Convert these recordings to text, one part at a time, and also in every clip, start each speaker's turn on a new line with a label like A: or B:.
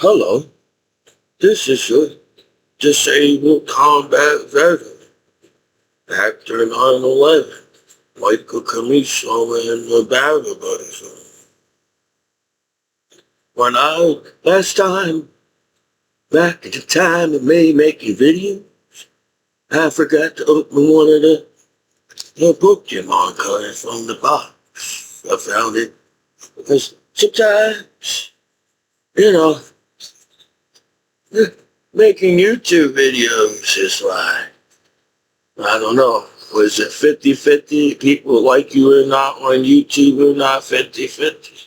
A: Hello, this is your disabled combat veteran, Actor 9/11, Michael Commiso in the Battle Buddies. When I, last time, back at the time of me making videos, I forgot to open one of the Pokemon cards from the box. I found it because sometimes, you know, making YouTube videos is like, I don't know. Was it 50-50? People like you or not on YouTube or not 50-50?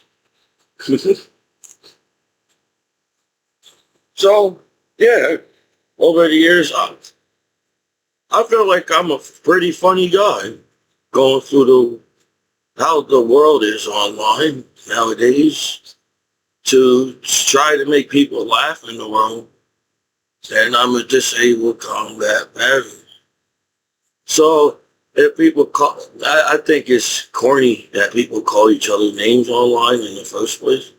A: So, yeah, over the years, I feel like I'm a pretty funny guy going through how the world is online nowadays to try to make people laugh in the world. And I'm a disabled combat veteran. So if people call, I think it's corny that people call each other names online in the first place.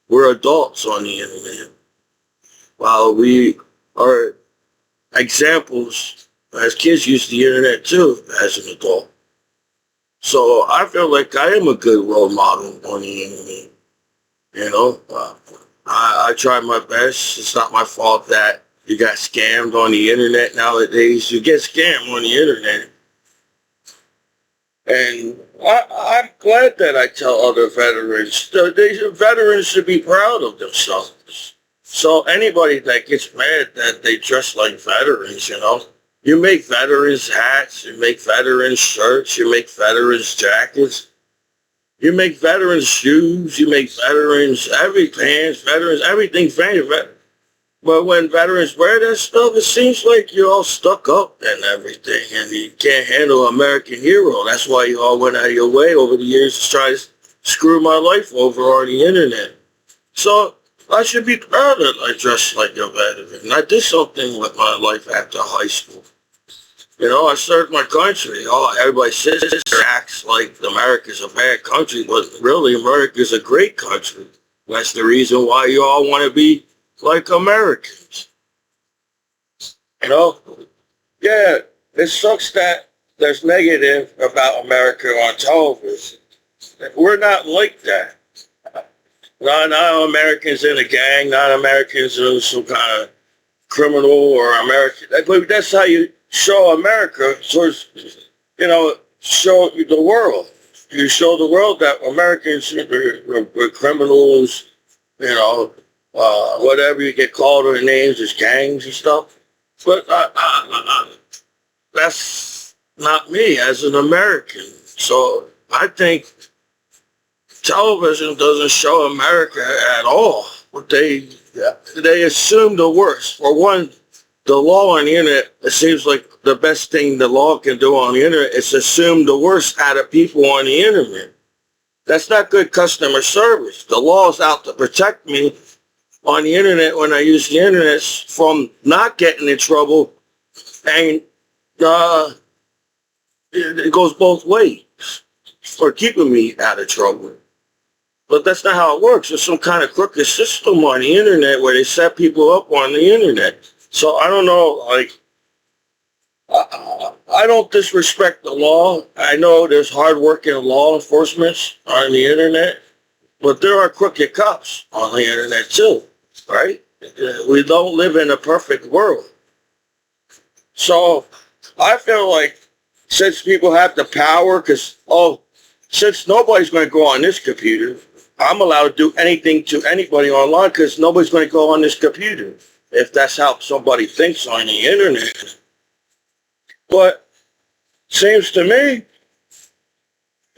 A: We're adults on the internet, while we are examples as kids use the internet too as an adult. So I feel like I am a good role model on the internet. You know, I try my best. It's not my fault that you got scammed on the internet nowadays. You get scammed on the internet. And I'm glad that I tell other veterans, veterans should be proud of themselves. So anybody that gets mad that they dress like veterans, you make veterans hats, you make veterans shirts, you make veterans jackets, you make veterans shoes, you make veterans every pants, veterans everything fancy. But when veterans wear that stuff, it seems like you're all stuck up and everything, and you can't handle American hero. That's why you all went out of your way over the years to try to screw my life over on the internet. So I should be proud that I dressed like a veteran. I did something with my life after high school. I served my country. Everybody says acts like America's a bad country, but really America's a great country. That's the reason why you all want to be like Americans. You know? Yeah, it sucks that there's negative about America on television. We're not like that. Not Americans in a gang, not Americans in some kind of criminal or American. But that's how you show America, show the world. You show the world that Americans were criminals, whatever you get called their names as gangs and stuff. But that's not me as an American. So I think television doesn't show America at all. They assume the worst. For one, the law on the internet, it seems like the best thing the law can do on the internet is assume the worst out of people on the internet. That's not good customer service. The law is out to protect me on the internet when I use the internet from not getting in trouble, and it goes both ways for keeping me out of trouble. But that's not how it works. There's some kind of crooked system on the internet where they set people up on the internet. So I don't know, I don't disrespect the law. I know there's hardworking law enforcement on the internet, but there are crooked cops on the internet too, right? We don't live in a perfect world. So I feel like since people have the power, since nobody's going to go on this computer, I'm allowed to do anything to anybody online because nobody's going to go on this computer if that's how somebody thinks on the internet. But seems to me,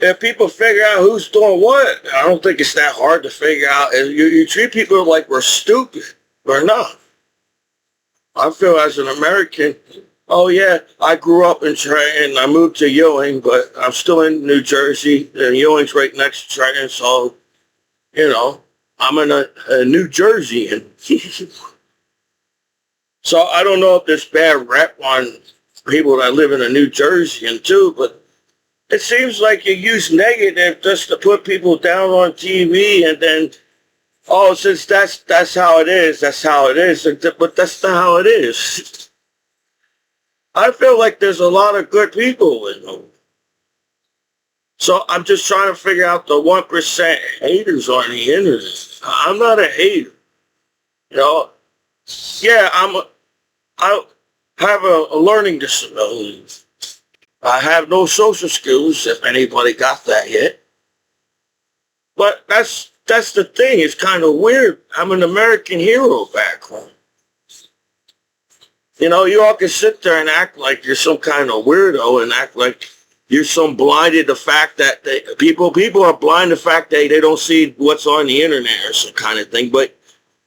A: if people figure out who's doing what, I don't think it's that hard to figure out. You treat people like we're stupid. We're not. I feel as an American, oh yeah, I grew up in Trenton. I moved to Ewing, but I'm still in New Jersey, and Ewing's right next to Trenton, so, I'm a New Jerseyan. So I don't know if there's bad rep on people that live in a New Jersey and too, but it seems like you use negative just to put people down on TV and then Oh, since that's how it is, that's how it is. But that's not how it is. I feel like there's a lot of good people in them. So I'm just trying to figure out the 1% haters on the internet. I'm not a hater. You know, yeah, I have a learning disability. I have no social skills, if anybody got that yet. But that's the thing. It's kind of weird. I'm an American hero back home. You know, you all can sit there and act like you're some kind of weirdo and act like you're some blinded the fact that people are blind to the fact that they don't see what's on the internet or some kind of thing. But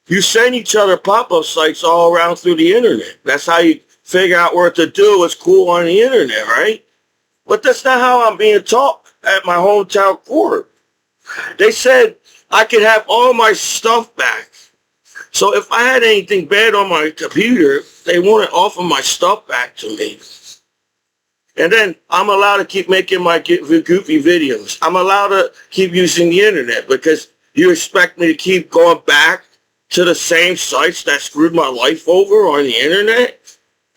A: you send each other pop-up sites all around through the internet. That's how you figure out what to do, what's cool on the internet, right? But that's not how I'm being taught at my hometown court. They said I could have all my stuff back. So if I had anything bad on my computer, they wouldn't offer my stuff back to me. And then I'm allowed to keep making my goofy videos. I'm allowed to keep using the internet because you expect me to keep going back to the same sites that screwed my life over on the internet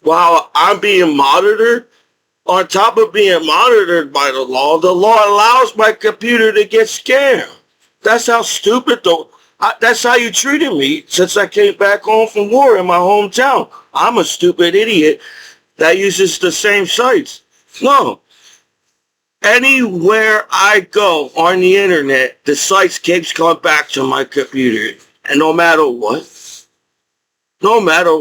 A: while I'm being monitored. On top of being monitored by the law allows my computer to get scammed. That's how stupid that's how you treated me since I came back home from war in my hometown. I'm a stupid idiot that uses the same sites. No. Anywhere I go on the internet, the sites keeps coming back to my computer. And no matter no matter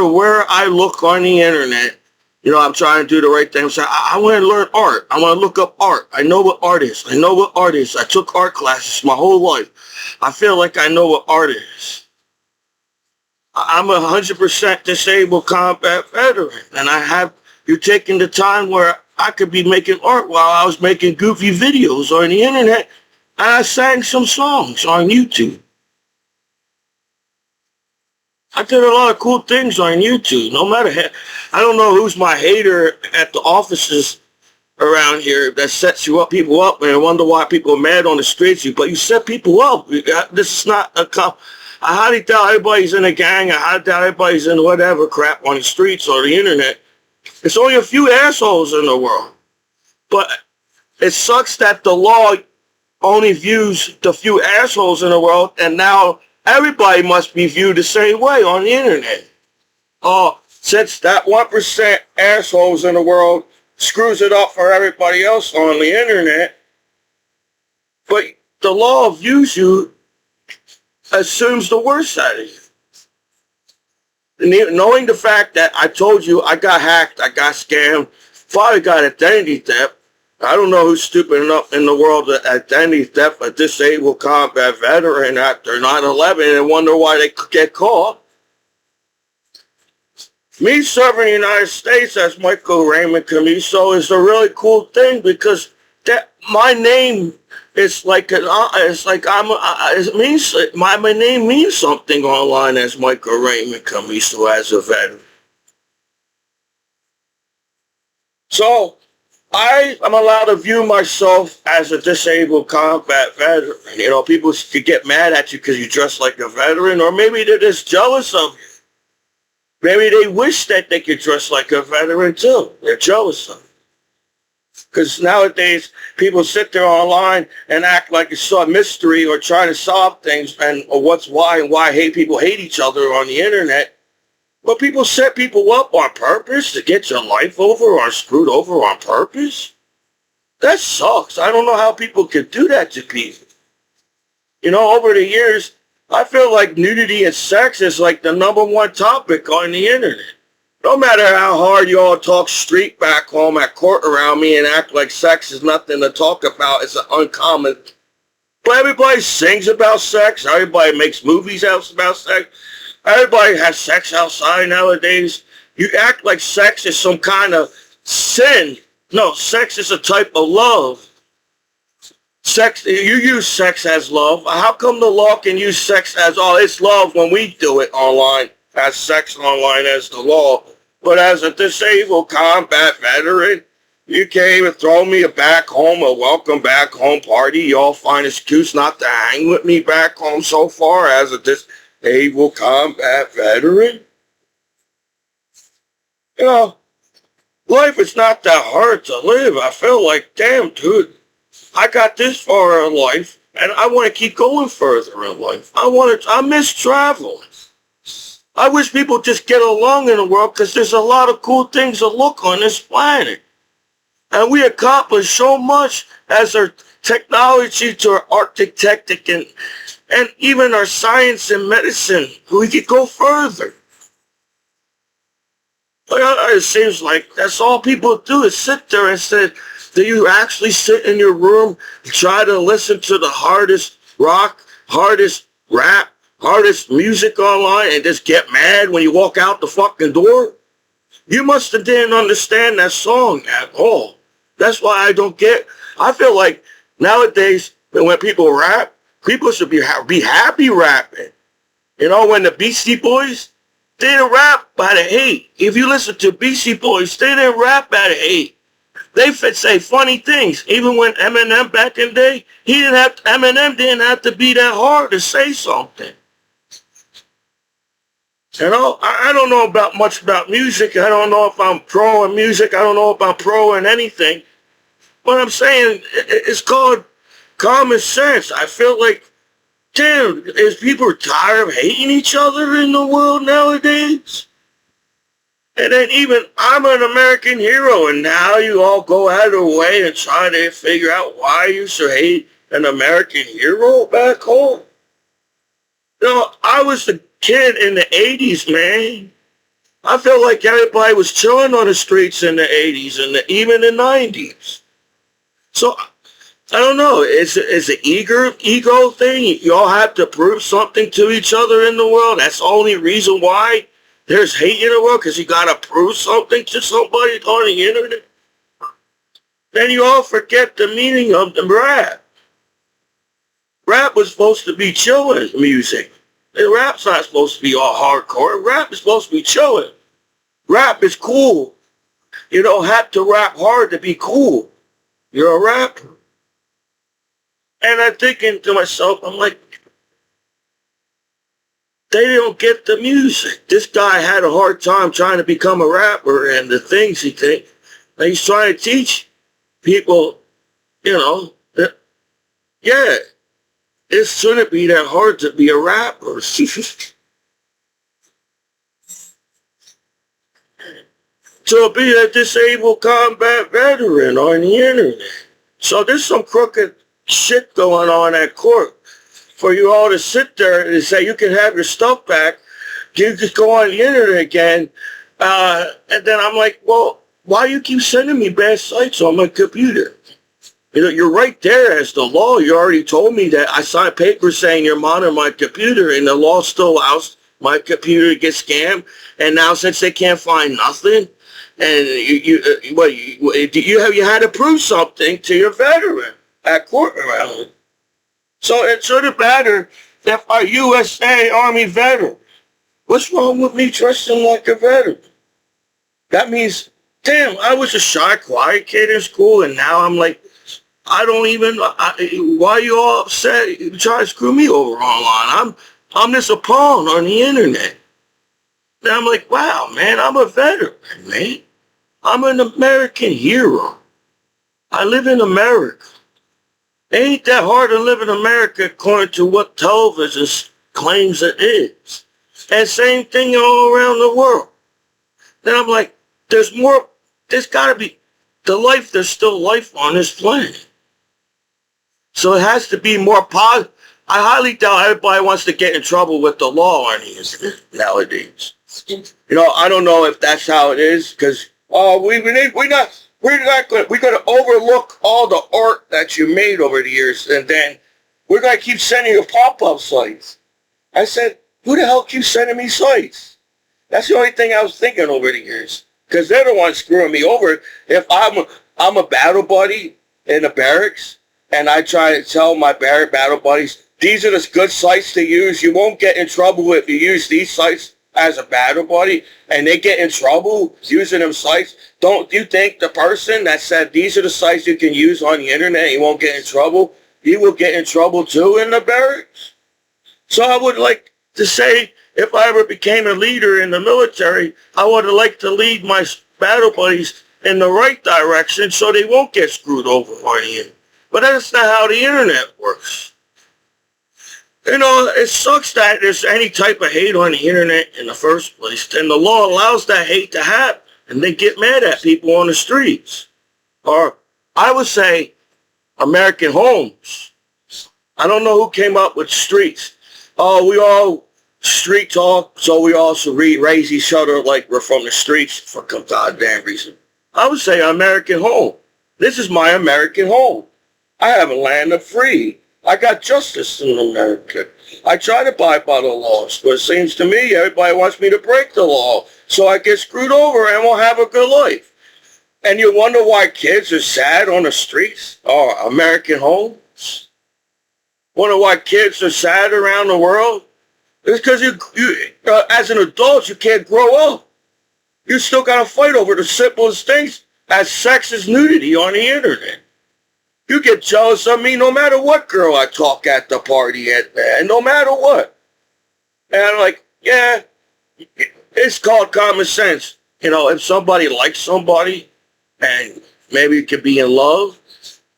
A: where I look on the internet, you know, I'm trying to do the right thing. I'm saying, I want to learn art. I want to look up art. I know what art is. I took art classes my whole life. I feel like I know what art is. I'm 100% disabled combat veteran. And you're taking the time where I could be making art while I was making goofy videos on the internet. And I sang some songs on YouTube. I did a lot of cool things on YouTube. I don't know who's my hater at the offices around here that sets people up, and wonder why people are mad on the streets. But you set people up. This is not I highly doubt everybody's in a gang. I highly doubt everybody's in whatever crap on the streets or the internet. It's only a few assholes in the world. But it sucks that the law only views the few assholes in the world, and now everybody must be viewed the same way on the internet. Since that 1% assholes in the world screws it up for everybody else on the internet, but the law views you, assumes the worst out of you. Knowing the fact that I told you I got hacked, I got scammed, probably got identity theft. I don't know who's stupid enough in the world to identity theft a disabled combat veteran after 9/11 and wonder why they get caught. Me serving the United States as Michael Raymond Commiso is a really cool thing because my name is like my name means something online as Michael Raymond Commiso as a veteran. So I'm allowed to view myself as a disabled combat veteran. You know, people could get mad at you because you dress like a veteran, or maybe they're just jealous of you. Maybe they wish that they could dress like a veteran too. They're jealous of you. Because nowadays, people sit there online and act like it's some mystery or trying to solve things or why people hate each other on the internet. But people set people up on purpose to get your life over or screwed over on purpose. That sucks. I don't know how people could do that to people. You know, over the years, I feel like nudity and sex is like the #1 topic on the internet. No matter how hard you all talk street back home at court around me and act like sex is nothing to talk about, it's an uncommon. But everybody sings about sex. Everybody makes movies about sex. Everybody has sex outside nowadays. You act like sex is some kind of sin. No, sex is a type of love. You use sex as love. How come the law can use sex as, it's love when we do it online, as sex online as the law? But as a disabled combat veteran, You can't even throw me a back home, a welcome back home party. Y'all find an excuse not to hang with me back home so far as a disabled combat veteran. You know, life is not that hard to live. I feel like, damn, dude, I got this far in life, and I want to keep going further in life. I miss traveling. I wish people just get along in the world because there's a lot of cool things to look on this planet. And we accomplish so much as our technology to our architectic and even our science and medicine. We could go further. But it seems like that's all people do is sit there and say, do you actually sit in your room and try to listen to the hardest rock, hardest rap, hardest music online and just get mad when you walk out the fucking door? You must have didn't understand that song at all. That's why I feel like nowadays when people rap, people should be happy rapping. You know, when the Beastie Boys, they didn't rap out of hate. If you listen to Beastie Boys, they didn't rap out of hate. They say funny things. Even when Eminem back in the day, Eminem didn't have to be that hard to say something. You know, I don't know much about music. I don't know if I'm pro in music. I don't know if I'm pro in anything. But I'm saying it's called common sense. I feel like, damn, is people tired of hating each other in the world nowadays? And then even I'm an American hero, and now you all go out of the way and try to figure out why you should hate an American hero back home. You know, I was a kid in the 80s, man. I felt like everybody was chilling on the streets in the 80s and even the 90s. So, I don't know. It's an ego thing. You all have to prove something to each other in the world. That's the only reason why there's hate in the world, because you got to prove something to somebody on the internet. Then you all forget the meaning of the rap. Rap was supposed to be chilling music. And rap's not supposed to be all hardcore. Rap is supposed to be chilling. Rap is cool. You don't have to rap hard to be cool. You're a rapper. And I'm thinking to myself, I'm like, they don't get the music. This guy had a hard time trying to become a rapper and the things he thinks. And he's trying to teach people, you know, that, yeah, it shouldn't be that hard to be a rapper. To be a disabled combat veteran on the internet. So there's some crooked shit going on at court for you all to sit there and say you can have your stuff back. You just go on the internet again. And then I'm like, well, why you keep sending me bad sites on my computer? You know, you're right there as the law. You already told me that. I signed papers saying you're monitoring my computer, and the law still allows my computer to get scammed. And now since they can't find nothing, and you had to prove something to your veteran at court around. So it shouldn't matter if a USA Army veteran. What's wrong with me dressing like a veteran? That means, damn, I was a shy, quiet kid in school, and now I'm like, why you all upset? You try to screw me over online. I'm just a pawn on the internet. And I'm like, wow, man, I'm a veteran, man. I'm an American hero. I live in America. It ain't that hard to live in America according to what television claims it is. And same thing all around the world. Then I'm like, there's gotta be there's still life on this planet. So it has to be more positive. I highly doubt everybody wants to get in trouble with the law on these nowadays. You know, I don't know if that's how it is, because we're gonna overlook all the art that you made over the years, and then we're gonna keep sending you pop-up sites. I said, who the hell keeps sending me sites? That's the only thing I was thinking over the years, because they're the ones screwing me over. If I'm a battle buddy in the barracks, and I try to tell my battle buddies, these are the good sites to use. You won't get in trouble if you use these sites. as a battle buddy and they get in trouble using them sites, don't you think the person that said these are the sites you can use on the internet and you won't get in trouble, you will get in trouble too in the barracks? So I would like to say, if I ever became a leader in the military, I would like to lead my battle buddies in the right direction so they won't get screwed over by the internet. But that's not how the internet works. You know, it sucks that there's any type of hate on the internet in the first place. And the law allows that hate to happen. And they get mad at people on the streets. Or I would say American homes. I don't know who came up with streets. Oh, we all street talk, so we also raise each other like we're from the streets for some goddamn reason. I would say American home. This is my American home. I have a land of free. I got justice in America. I try to abide by the laws, but it seems to me everybody wants me to break the law, so I get screwed over and won't have a good life. And you wonder why kids are sad on the streets or American homes? Wonder why kids are sad around the world? It's because you as an adult, you can't grow up. You still got to fight over the simplest things as sex is nudity on the internet. You get jealous of me no matter what girl I talk at the party at, man, no matter what. And I'm like, yeah, it's called common sense. You know, if somebody likes somebody and maybe you could be in love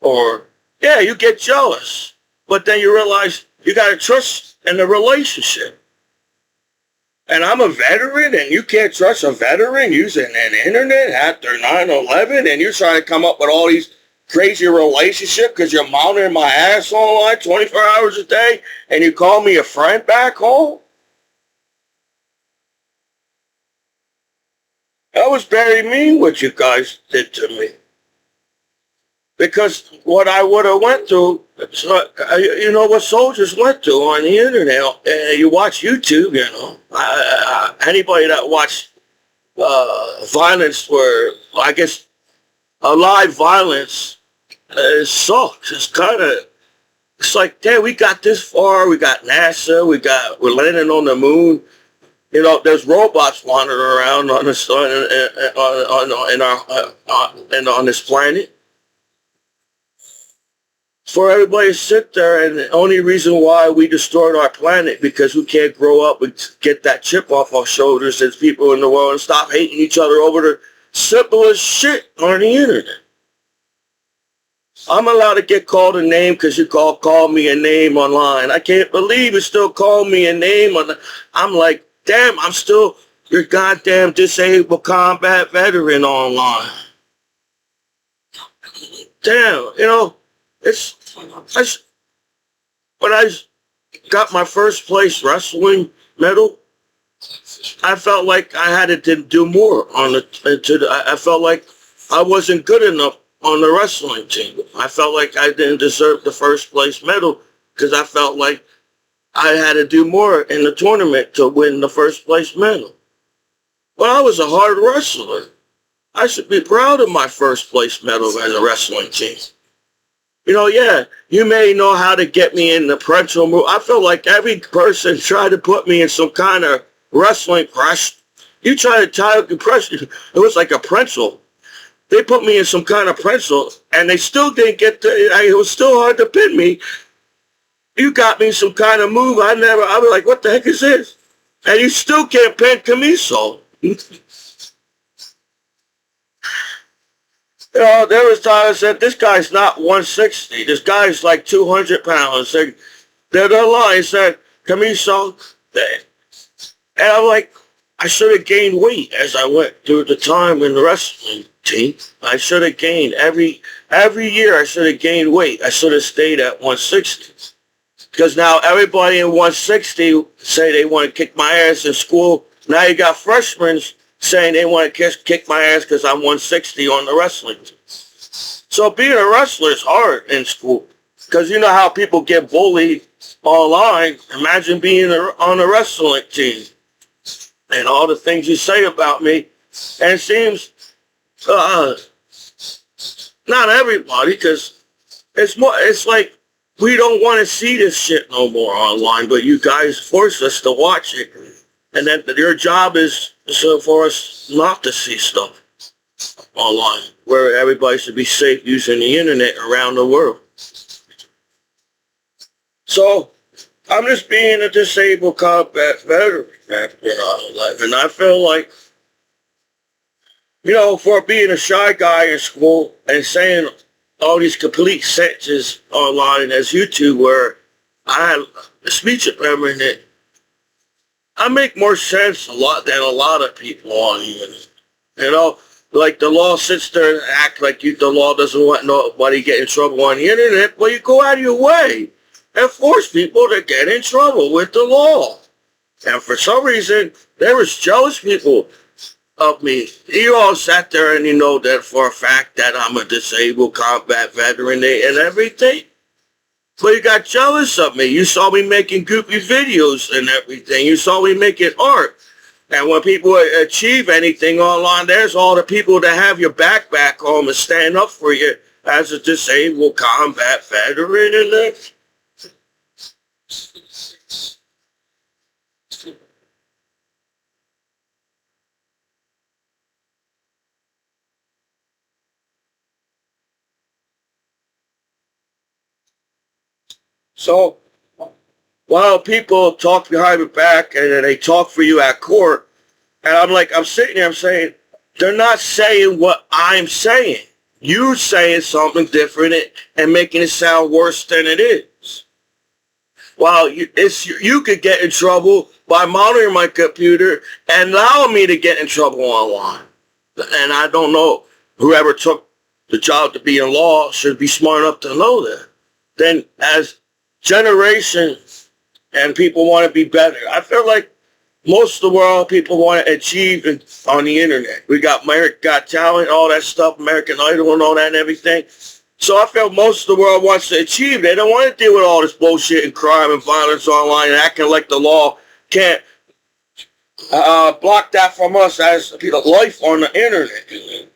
A: or, yeah, you get jealous. But then you realize you got to trust in the relationship. And I'm a veteran and you can't trust a veteran using an internet after 9/11 and you're trying to come up with all these crazy relationship because you're monitoring my ass online 24 hours a day and you call me a friend back home? That was very mean what you guys did to me. Because what I would have went through, you know what soldiers went through on the internet. You watch YouTube, you know. Anybody that watched violence where, I guess, live violence, it sucks. It's like, damn, we got this far. We got NASA. We're landing on the moon. You know, there's robots wandering around on this on this planet. For everybody to sit there, and the only reason why we destroyed our planet because we can't grow up and get that chip off our shoulders as people in the world and stop hating each other over the simplest shit on the internet. I'm allowed to get called a name because you call me a name online. I can't believe you still call me a name. I'm like, damn, I'm still your goddamn disabled combat veteran online. Damn, you know, when I got my first place wrestling medal, I felt like I had to do more I felt like I wasn't good enough on the wrestling team. I felt like I didn't deserve the first place medal because I felt like I had to do more in the tournament to win the first place medal. Well, I was a hard wrestler. I should be proud of my first place medal as a wrestling team. You know, yeah, you may know how to get me in the pretzel move. I feel like every person tried to put me in some kind of wrestling press. You try to tie the press, it was like a pretzel. They put me in some kind of pretzel, and they still didn't get it was still hard to pin me. You got me some kind of move I was like, what the heck is this? And you still can't pin Commiso. You know, there was times I said, this guy's not 160. This guy's like 200 pounds. They're lying. Said, Commiso. And I'm like, I should have gained weight as I went through the time in the wrestling team. I should have gained. Every year I should have gained weight. I should have stayed at 160. Because now everybody in 160 say they want to kick my ass in school. Now you got freshmen saying they want to kick my ass because I'm 160 on the wrestling team. So being a wrestler is hard in school. Because you know how people get bullied online. Imagine being on a wrestling team. And all the things you say about me. And it seems, not everybody, because it's like, we don't want to see this shit no more online, but you guys force us to watch it. And then your job is for us not to see stuff online, where everybody should be safe using the internet around the world. So I'm just being a disabled combat veteran after life, and I feel like, for being a shy guy in school and saying all these complete sentences online as YouTube, where I have a speech impediment, that I make more sense a lot than a lot of people on here. Like the law sits there and act like the law doesn't want nobody get in trouble on the internet, but you go out of your way and force people to get in trouble with the law. And for some reason, there was jealous people of me. You all sat there and you know that for a fact that I'm a disabled combat veteran and everything. But you got jealous of me. You saw me making goofy videos and everything. You saw me making art. And when people achieve anything online, there's all the people that have your back home and stand up for you as a disabled combat veteran. And so while people talk behind your back and then they talk for you at court, and I'm sitting there, I'm saying, they're not saying what I'm saying. You're saying something different and making it sound worse than it is. Well, you could get in trouble by monitoring my computer and allowing me to get in trouble online. And I don't know, whoever took the job to be in law should be smart enough to know that. Then as generations and people want to be better, I feel like most of the world, people want to achieve on the internet. We got American Got Talent, all that stuff, American Idol and all that and everything. So I feel most of the world wants to achieve. They don't want to deal with all this bullshit and crime and violence online and acting like the law can't block that from us as life on the internet.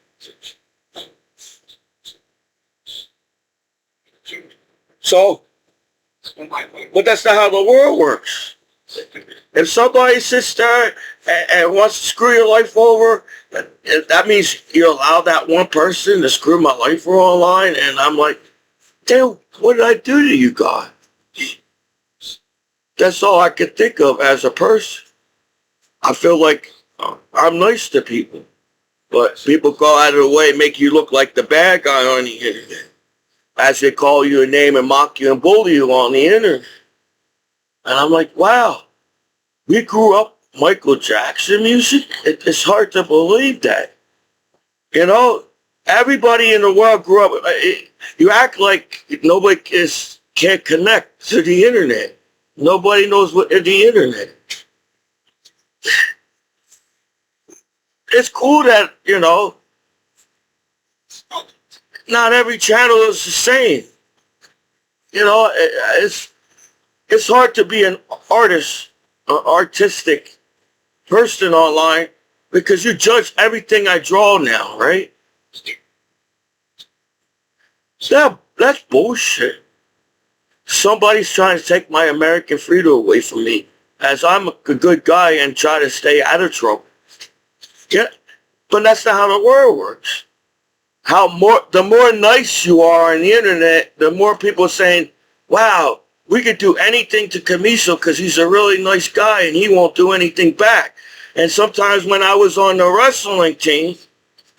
A: So, but that's not how the world works. If somebody sits there and wants to screw your life over, that means you allow that one person to screw my life over online. And I'm like, damn, what did I do to you, God? That's all I could think of as a person. I feel like I'm nice to people, but people go out of the way, make you look like the bad guy on the internet, as they call you a name and mock you and bully you on the internet. And I'm like, wow, we grew up Michael Jackson music. It's hard to believe that. Everybody in the world grew up. You act like nobody can't connect to the internet. Nobody knows what the internet. It's cool that, not every channel is the same. It's hard to be an artist, an artistic person online because you judge everything I draw now, right? That's bullshit. Somebody's trying to take my American freedom away from me as I'm a good guy and try to stay out of trouble. Yeah, but that's not how the world works. The more nice you are on the internet, the more people are saying, wow, we could do anything to Commiso because he's a really nice guy and he won't do anything back. And sometimes when I was on the wrestling team,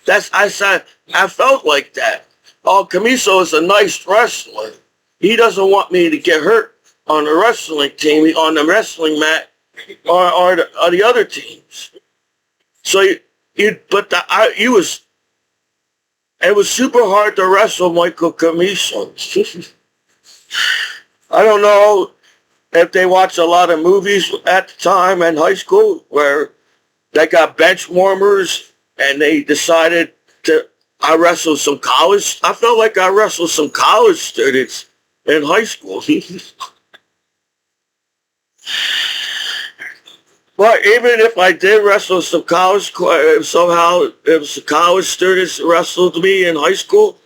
A: I felt like that. Oh, Commiso is a nice wrestler. He doesn't want me to get hurt on the wrestling team, on the wrestling mat, or the other teams. So it was super hard to wrestle Michael Commiso. I don't know if they watched a lot of movies at the time in high school where they got bench warmers and they decided I wrestled some college. I felt like I wrestled some college students in high school. But even if I did wrestle some college, somehow if some college students wrestled me in high school,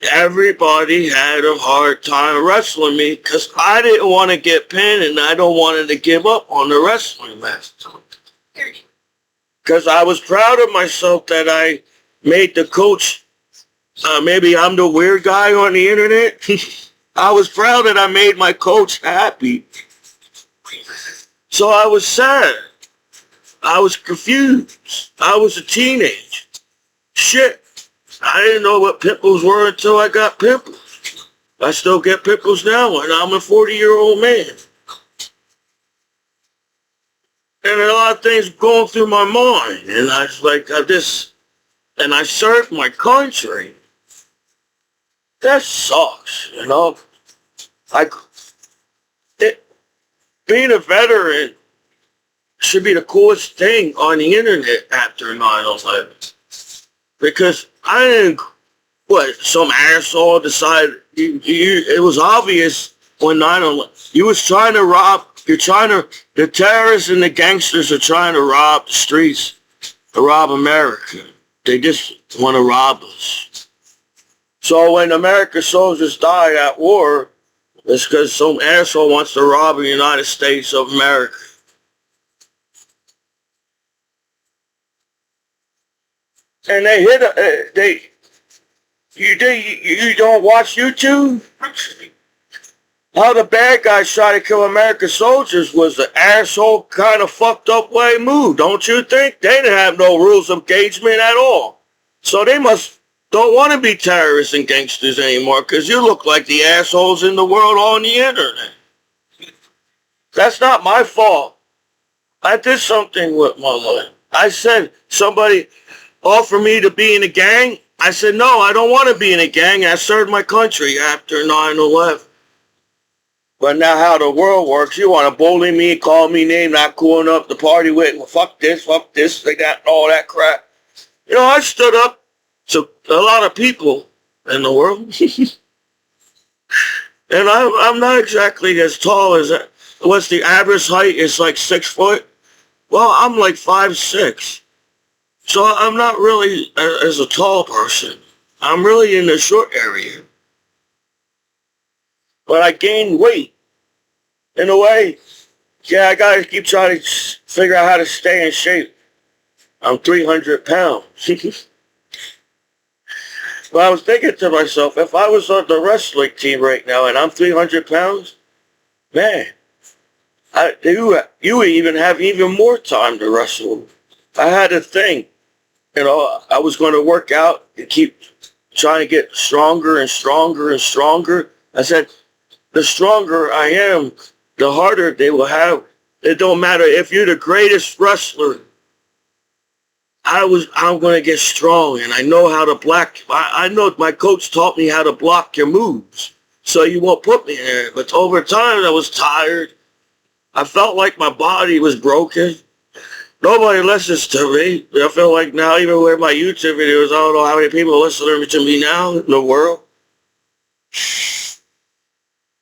A: everybody had a hard time wrestling me because I didn't want to get pinned and I don't want to give up on the wrestling match. Because I was proud of myself that I made the coach. Maybe I'm the weird guy on the internet. I was proud that I made my coach happy. So I was sad. I was confused. I was a teenager. Shit. I didn't know what pimples were until I got pimples. I still get pimples now and I'm a 40-year-old man. And a lot of things going through my mind. And I was like, and I served my country. That sucks, you know? Being a veteran should be the coolest thing on the internet after 9/11. Because I didn't, some asshole decided, it was obvious when 9/11, the terrorists and the gangsters are trying to rob the streets, to rob America. They just want to rob us. So when American soldiers die at war, it's because some asshole wants to rob the United States of America. And they hit, you don't watch YouTube? How the bad guys try to kill American soldiers was the asshole kind of fucked up way move, don't you think? They didn't have no rules of engagement at all. So they don't want to be terrorists and gangsters anymore because you look like the assholes in the world on the internet. That's not my fault. I did something with my life. I said somebody offered me to be in a gang. I said, no, I don't want to be in a gang. I served my country after 9/11. But now how the world works, you want to bully me, call me name, not cool enough to party with, well, fuck this, like that, and all that crap. You know, I stood up to a lot of people in the world. And I'm not exactly as tall as that. What's the average height is like 6 foot. Well, I'm like 5'6". So I'm not really as a tall person. I'm really in the short area. But I gained weight. In a way, yeah, I gotta keep trying to figure out how to stay in shape. I'm 300 pounds. But I was thinking to myself, if I was on the wrestling team right now and I'm 300 pounds, man, you would even have even more time to wrestle. I had a thing, you know, I was going to work out and keep trying to get stronger and stronger and stronger. I said, the stronger I am, the harder they will have. It don't matter if you're the greatest wrestler. I'm going to get strong, and I know how to block. I know my coach taught me how to block your moves, so you won't put me there. But over time, I was tired. I felt like my body was broken. Nobody listens to me. I feel like now, even with my YouTube videos, I don't know how many people listen to me now in the world.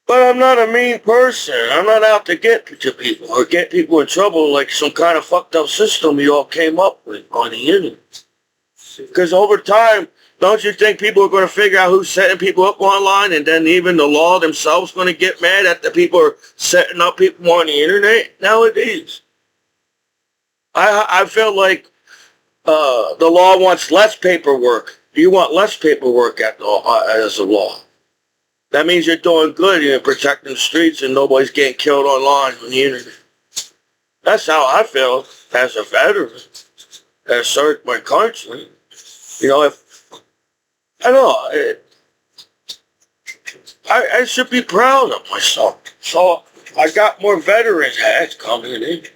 A: But I'm not a mean person. I'm not out to get to people or get people in trouble like some kind of fucked up system you all came up with on the internet. Because over time, don't you think people are going to figure out who's setting people up online, and then even the law themselves going to get mad at the people who are setting up people on the internet nowadays? I feel like the law wants less paperwork. You want less paperwork as a law. That means you're doing good. You're protecting the streets and nobody's getting killed online on the internet. That's how I feel as a veteran that served my country. You know, I should be proud of myself. So I got more veterans hats coming in.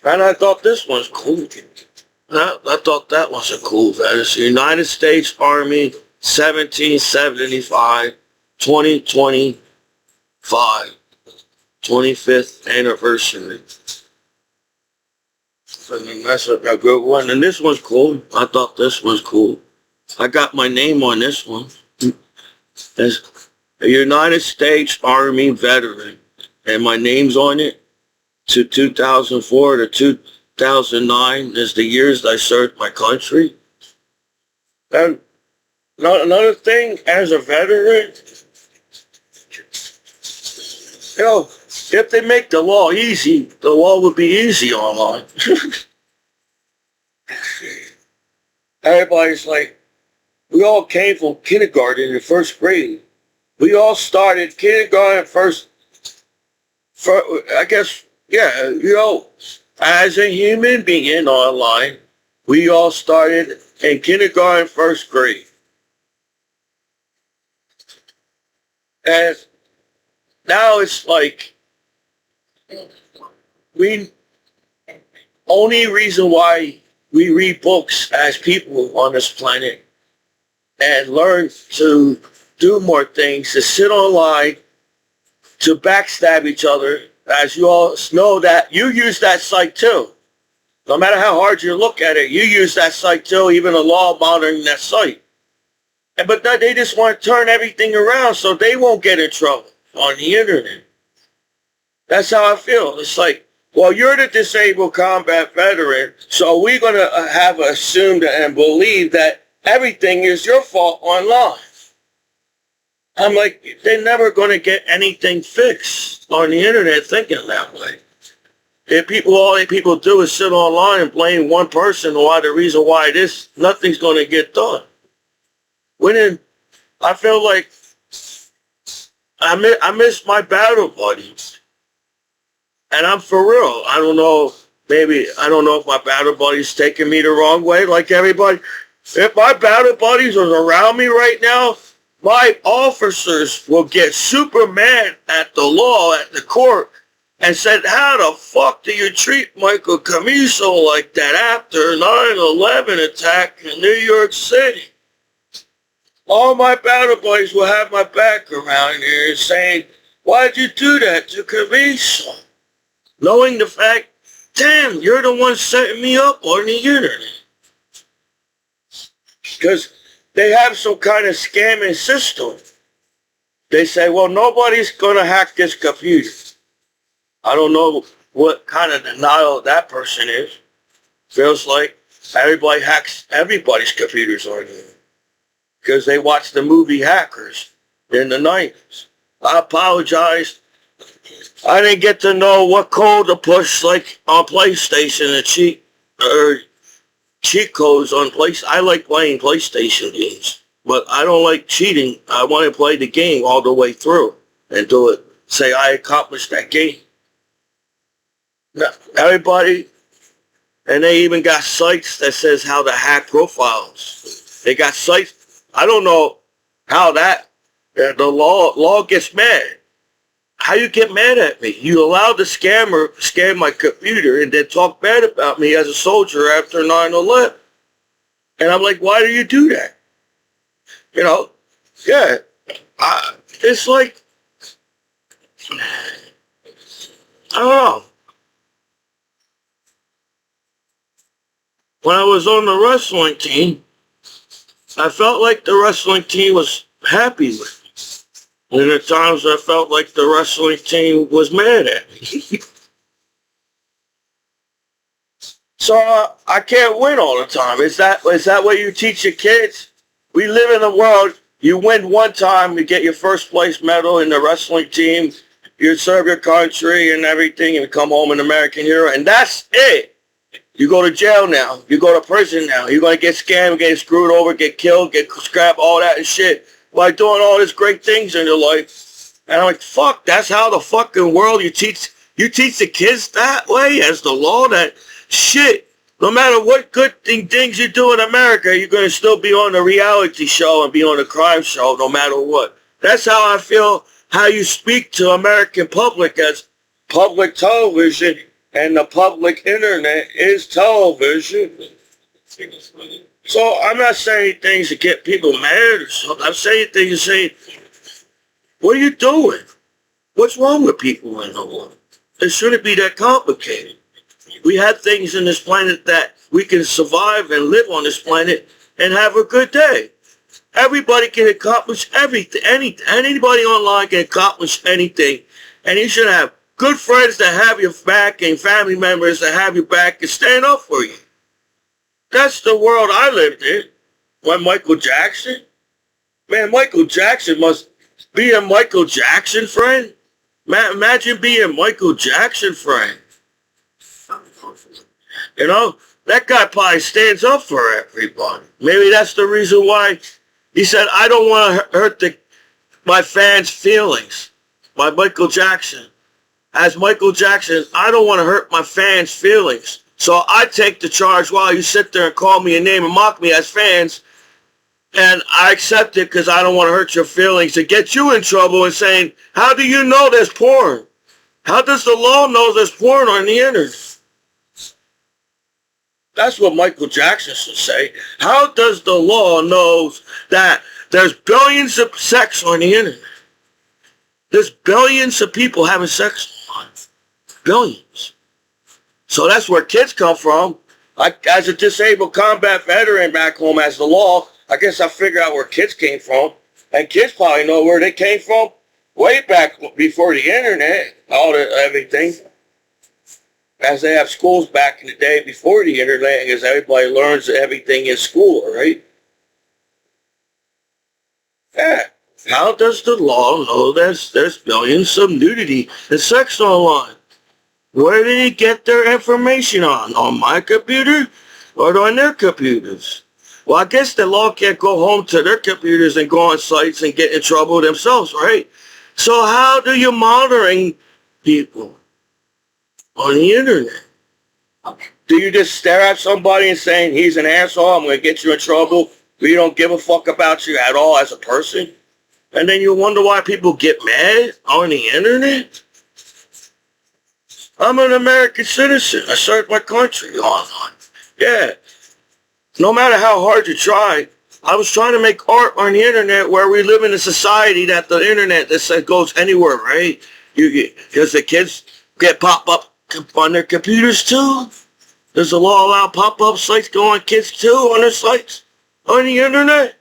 A: And I thought this one's cool. I thought that was a cool veteran. United States Army, 1775, 2025, 25th anniversary. And that's a good one. And this one's cool. I thought this was cool. I got my name on this one. As a United States Army veteran. And my name's on it. To 2004 to 2009 is the years I served my country. And Another thing, as a veteran, you know, if they make the law easy, the law would be easy online. Everybody's like, we all came from kindergarten in first grade. We all started kindergarten I guess, yeah, as a human being online, we all started in kindergarten, first grade. And now it's like, we, only reason why we read books as people on this planet and learn to do more things, to sit online, to backstab each other, as you all know that you use that site too. No matter how hard you look at it, you use that site too, even the law monitoring that site. But they just want to turn everything around so they won't get in trouble on the internet. That's how I feel. It's like, well, you're the disabled combat veteran, so we're going to have assumed and believe that everything is your fault online. I'm like, they're never going to get anything fixed on the internet thinking that way. All people do is sit online and blame one person or the reason why nothing's going to get done. I feel like I miss my battle buddies. And I'm for real. I don't know if my battle buddies taking me the wrong way like everybody. If my battle buddies was around me right now, my officers will get super mad at the law, at the court, and said, how the fuck do you treat Michael Commiso like that after 9/11 attack in New York City? All my battle buddies will have my back around here saying, why'd you do that to Commiso? Knowing the fact, damn, you're the one setting me up on the internet. Because they have some kind of scamming system. They say, well, nobody's going to hack this computer. I don't know what kind of denial that person is. Feels like everybody hacks everybody's computers on here. Because they watched the movie Hackers in the 90s. I apologize. I didn't get to know what code to push, like on PlayStation and cheat codes on PlayStation. I like playing PlayStation games, but I don't like cheating. I want to play the game all the way through and do it. Say I accomplished that game. Now, everybody, and they even got sites that says how to hack profiles. They got sites. I don't know how the law gets mad. How you get mad at me? You allowed the scammer scam my computer and then talk bad about me as a soldier after 9/11. And I'm like, why do you do that? Yeah. It's like, I don't know. When I was on the wrestling team, I felt like the wrestling team was happy with me. And at times I felt like the wrestling team was mad at me. So I can't win all the time. Is that what you teach your kids? We live in a world, you win one time, you get your first place medal in the wrestling team, you serve your country and everything, and come home an American hero, and that's it. You go to jail now. You go to prison now. You're going to get scammed, get screwed over, get killed, get scrapped, all that and shit by doing all these great things in your life. And I'm like, fuck, that's how the fucking world you teach the kids that way as the law, that shit. No matter what good things you do in America, you're going to still be on the reality show and be on the crime show no matter what. That's how I feel, how you speak to American public as public television, and the public internet is television. So I'm not saying things to get people mad or something. I'm saying things to say, what are you doing? What's wrong with people in the world? It shouldn't be that complicated. We have things in this planet that we can survive and live on this planet and have a good day. Everybody can accomplish everything. Anybody online can accomplish anything. And you should have good friends that have your back and family members that have your back and stand up for you. That's the world I lived in. When Michael Jackson, Man, Michael Jackson must be a Michael Jackson friend. Imagine being Michael Jackson friend. You know, that guy probably stands up for everybody. Maybe that's the reason why he said, I don't want to hurt my fans' feelings. By Michael Jackson. As Michael Jackson, I don't want to hurt my fans' feelings. So I take the charge while you sit there and call me a name and mock me as fans. And I accept it because I don't want to hurt your feelings and get you in trouble and saying, how do you know there's porn? How does the law know there's porn on the internet? That's what Michael Jackson should say. How does the law know that there's billions of sex on the internet? There's billions of people having sex online. Billions. So that's where kids come from. As a disabled combat veteran back home as the law, I guess I figure out where kids came from. And kids probably know where they came from way back before the internet, everything. As they have schools back in the day before the internet, because everybody learns everything in school, right? Yeah. How does the law know there's billions of nudity and sex online? Where did they get their information on? On my computer or on their computers? Well, I guess the law can't go home to their computers and go on sites and get in trouble themselves, right? So how do you monitoring people on the internet? Do you just stare at somebody and saying, he's an asshole, I'm going to get you in trouble, we don't give a fuck about you at all as a person? And then you wonder why people get mad on the internet? I'm an American citizen. I served my country online. Yeah. No matter how hard you try, I was trying to make art on the internet where we live in a society that the internet that goes anywhere, right? Because the kids get pop-up on their computers too. Does the law allow pop-up sites go on kids too on their sites on the internet?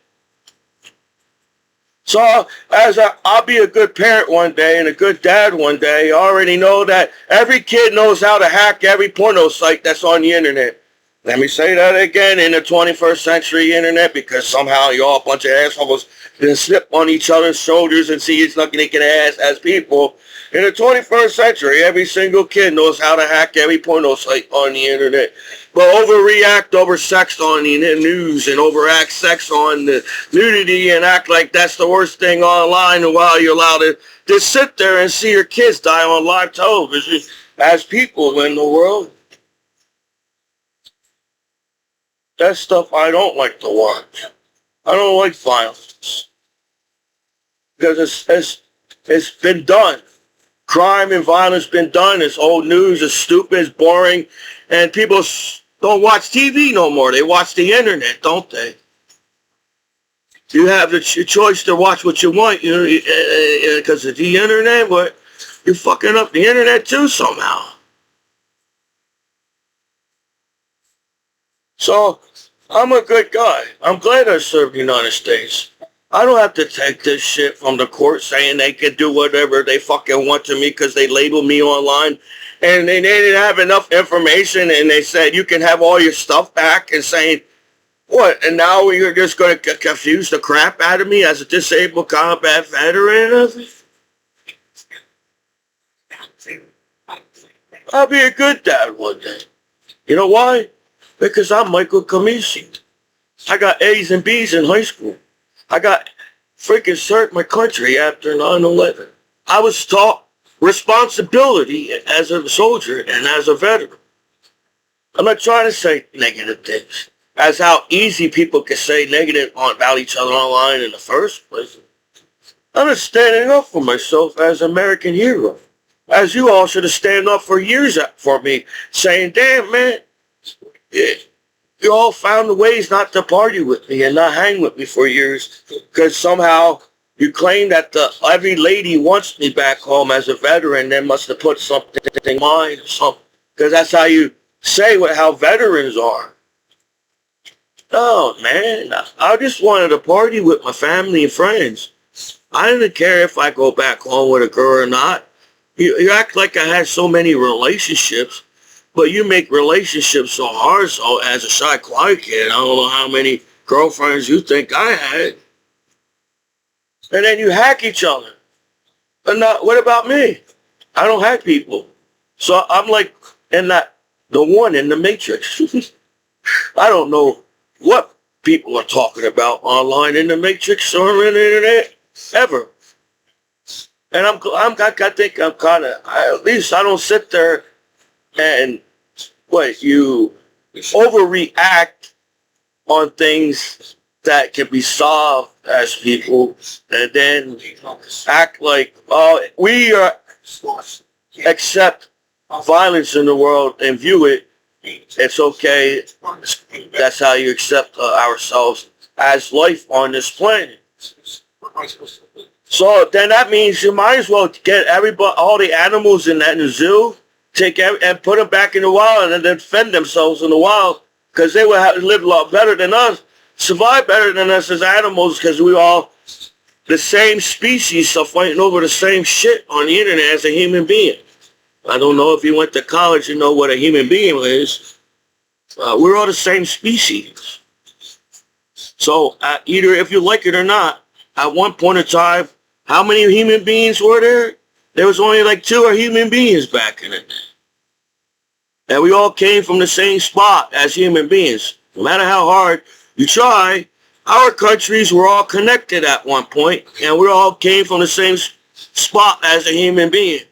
A: So I'll be a good parent one day and a good dad one day. I already know that every kid knows how to hack every porno site that's on the internet. Let me say that again, in the 21st century internet, because somehow you're all a bunch of assholes that slip on each other's shoulders and see it's not naked ass as people. In the 21st century, every single kid knows how to hack every porno site on the internet. But overreact over sex on the news and overact sex on the nudity and act like that's the worst thing online, and while you're allowed to just sit there and see your kids die on live television as people in the world. That's stuff I don't like to watch. I don't like violence. Because it's been done. Crime and violence been done. It's old news. It's stupid. It's boring. And people don't watch TV no more. They watch the internet, don't they? You have the choice to watch what you want, because of the internet, but you're fucking up the internet too somehow. So, I'm a good guy. I'm glad I served the United States. I don't have to take this shit from the court saying they can do whatever they fucking want to me because they labeled me online. And they didn't have enough information, and they said you can have all your stuff back, and saying, what, and now you're just going to confuse the crap out of me as a disabled combat veteran? I'll be a good dad one day. You know why? Because I'm Michael Commiso. I got A's and B's in high school. I got freaking served my country after 9/11. I was taught responsibility as a soldier and as a veteran. I'm not trying to say negative things, as how easy people can say negative about each other online in the first place. I'm just standing up for myself as an American hero, as you all should have stand up for years for me, saying, damn, man, you all found the ways not to party with me and not hang with me for years, because somehow you claim that every lady wants me back home as a veteran. They must have put something in mind or something, because that's how you say how veterans are. No, man, I just wanted to party with my family and friends. I didn't care if I go back home with a girl or not. You act like I had so many relationships, but you make relationships so hard. So as a shy, quiet kid, I don't know how many girlfriends you think I had. And then you hack each other. And what about me? I don't hack people. So I'm like the one in the matrix. I don't know what people are talking about online in the matrix or on the internet ever. And I think I'm kind of, at least I don't sit there and you overreact on things that can be solved as people, and then act like, oh, we accept violence in the world and view it. It's okay. That's how you accept ourselves as life on this planet. So then that means you might as well get all the animals in the zoo, and put them back in the wild and then defend themselves in the wild, because they would have lived a lot better than us, survive better than us as animals, because we all the same species are fighting over the same shit on the internet as a human being. I don't know if you went to college, you know what a human being is. We're all the same species. So either if you like it or not, at one point in time, how many human beings were there? There was only like 2 human beings back in it. And we all came from the same spot as human beings. No matter how hard you try, our countries were all connected at one point, and we all came from the same spot as a human being.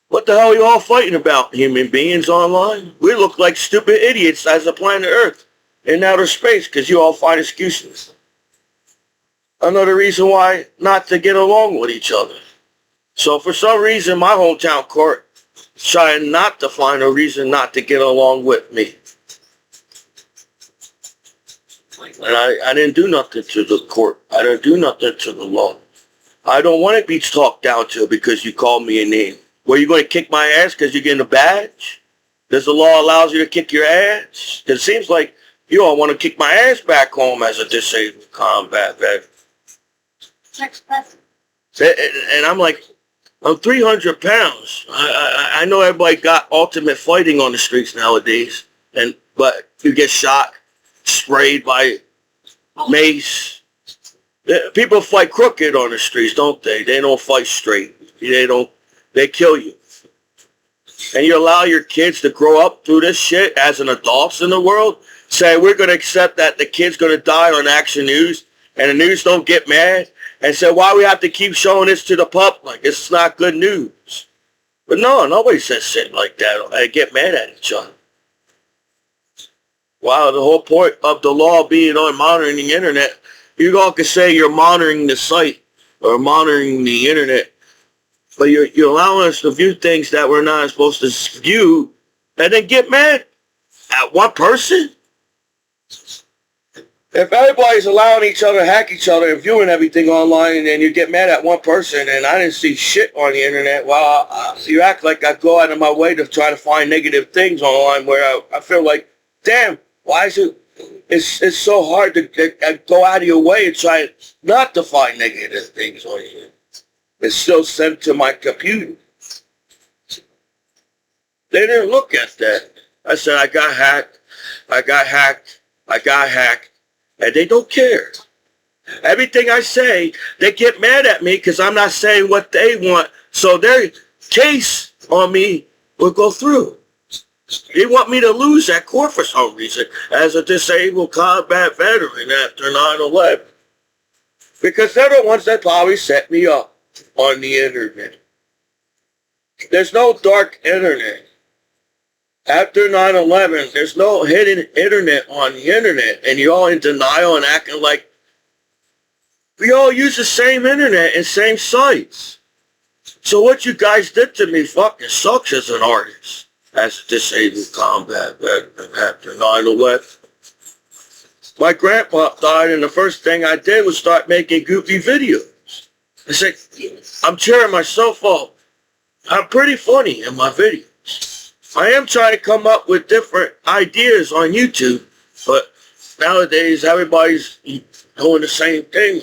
A: What the hell are you all fighting about, human beings online? We look like stupid idiots as a planet Earth in outer space because you all find excuses. Another reason why not to get along with each other. So for some reason, my hometown court trying not to find a reason not to get along with me. And I didn't do nothing to the court. I didn't do nothing to the law. I don't want to be talked down to because you called me a name. Were you going to kick my ass because you're getting a badge? Does the law allow you to kick your ass? It seems like you all want to kick my ass back home as a disabled combat veteran. Next question. And I'm like, I'm 300 pounds. I know everybody got ultimate fighting on the streets nowadays, but you get shot, sprayed by mace. People fight crooked on the streets, don't they? They don't fight straight. They kill you. And you allow your kids to grow up through this shit as an adults in the world? Say, we're going to accept that the kid's going to die on Action News, and the news don't get mad? And say, why we have to keep showing this to the public? It's not good news. But no, nobody says shit like that. They get mad at each other. Wow, the whole point of the law being on monitoring the internet, you all can say you're monitoring the site or monitoring the internet, but you're allowing us to view things that we're not supposed to view and then get mad at one person? If everybody's allowing each other to hack each other and viewing everything online, and then you get mad at one person, and I didn't see shit on the internet, well, you act like I go out of my way to try to find negative things online where I feel like, damn, why is it's so hard to go out of your way and try not to find negative things on you. It's still sent to my computer. They didn't look at that. I said, I got hacked, and they don't care. Everything I say, they get mad at me because I'm not saying what they want, so their case on me will go through. They want me to lose that court for some reason as a disabled combat veteran after 9/11. Because they're the ones that probably set me up on the internet. There's no dark internet. After 9/11, there's no hidden internet on the internet, and you're all in denial and acting like we all use the same internet and same sites. So what you guys did to me fucking sucks as an artist, as a disabled combat veteran after 9/11. My grandpa died, and the first thing I did was start making goofy videos. I said, I'm cheering myself up. I'm pretty funny in my videos. I am trying to come up with different ideas on YouTube, but nowadays everybody's doing the same thing.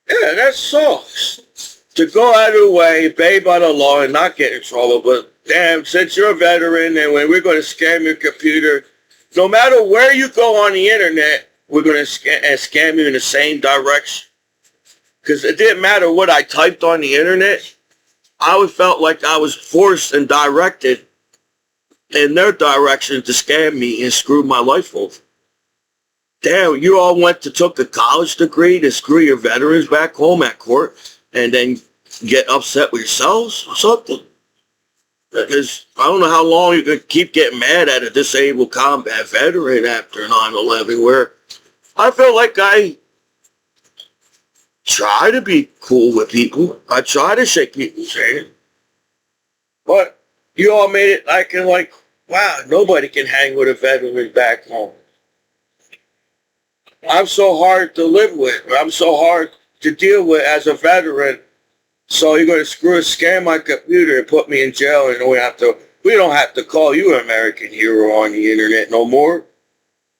A: Yeah, that sucks. To go out of the way, obey by the law, and not get in trouble, but damn, since you're a veteran and when we're going to scam your computer, No matter where you go on the internet, we're going to scam you in the same direction. Because it didn't matter what I typed on the internet. I always felt like I was forced and directed in their direction to scam me and screw my life over. Damn, you all took a college degree to screw your veterans back home at court and then get upset with yourselves or something? Because I don't know how long you can keep getting mad at a disabled combat veteran after 9/11, where I feel like I try to be cool with people. I try to shake people's hand. But you all made it like, wow, nobody can hang with a veteran back home. I'm so hard to live with. I'm so hard to deal with as a veteran. So you're going to scam my computer and put me in jail, and we don't have to call you an American hero on the internet no more.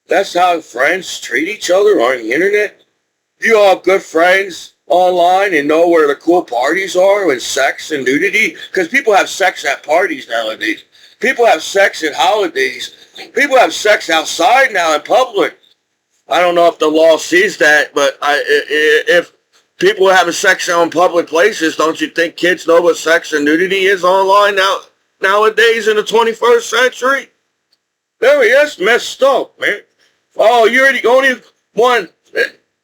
A: That's how friends treat each other on the internet. You all have good friends online and know where the cool parties are with sex and nudity, because people have sex at parties nowadays. People have sex at holidays. People have sex outside now in public. I don't know if the law sees that, but if people are having sex in public places, don't you think kids know what sex and nudity is online nowadays in the 21st century? That's messed up, man. Oh, you're the only one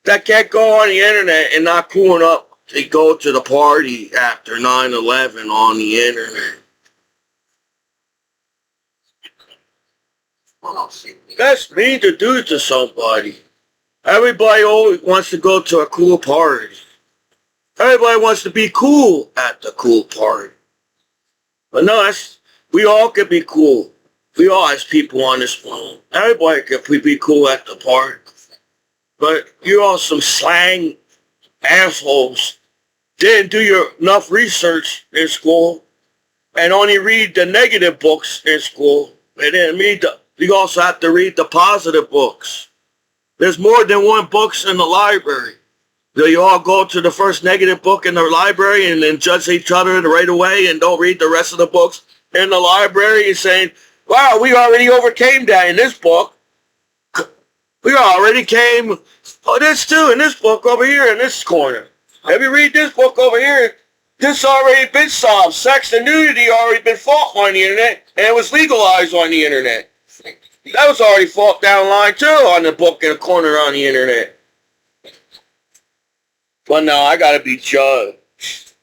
A: that can't go on the internet and not cool enough to go to the party after 9/11 on the internet. That's mean to do to somebody. Everybody always wants to go to a cool party. Everybody wants to be cool at the cool party. But no, we all can be cool. We all as people on this phone. Everybody can be cool at the party. But you all some slang assholes didn't do enough research in school and only read the negative books in school. They didn't read you also have to read the positive books. There's more than one books in the library. Do you all go to the first negative book in the library and then judge each other right away and don't read the rest of the books in the library and saying, wow, we already overcame that in this book. We already came, this too, in this book over here in this corner. If you read this book over here, this already been solved. Sex and nudity already been fought on the internet, and it was legalized on the internet. That was already fought down the line too on the book in the corner on the internet. But now I gotta be judged.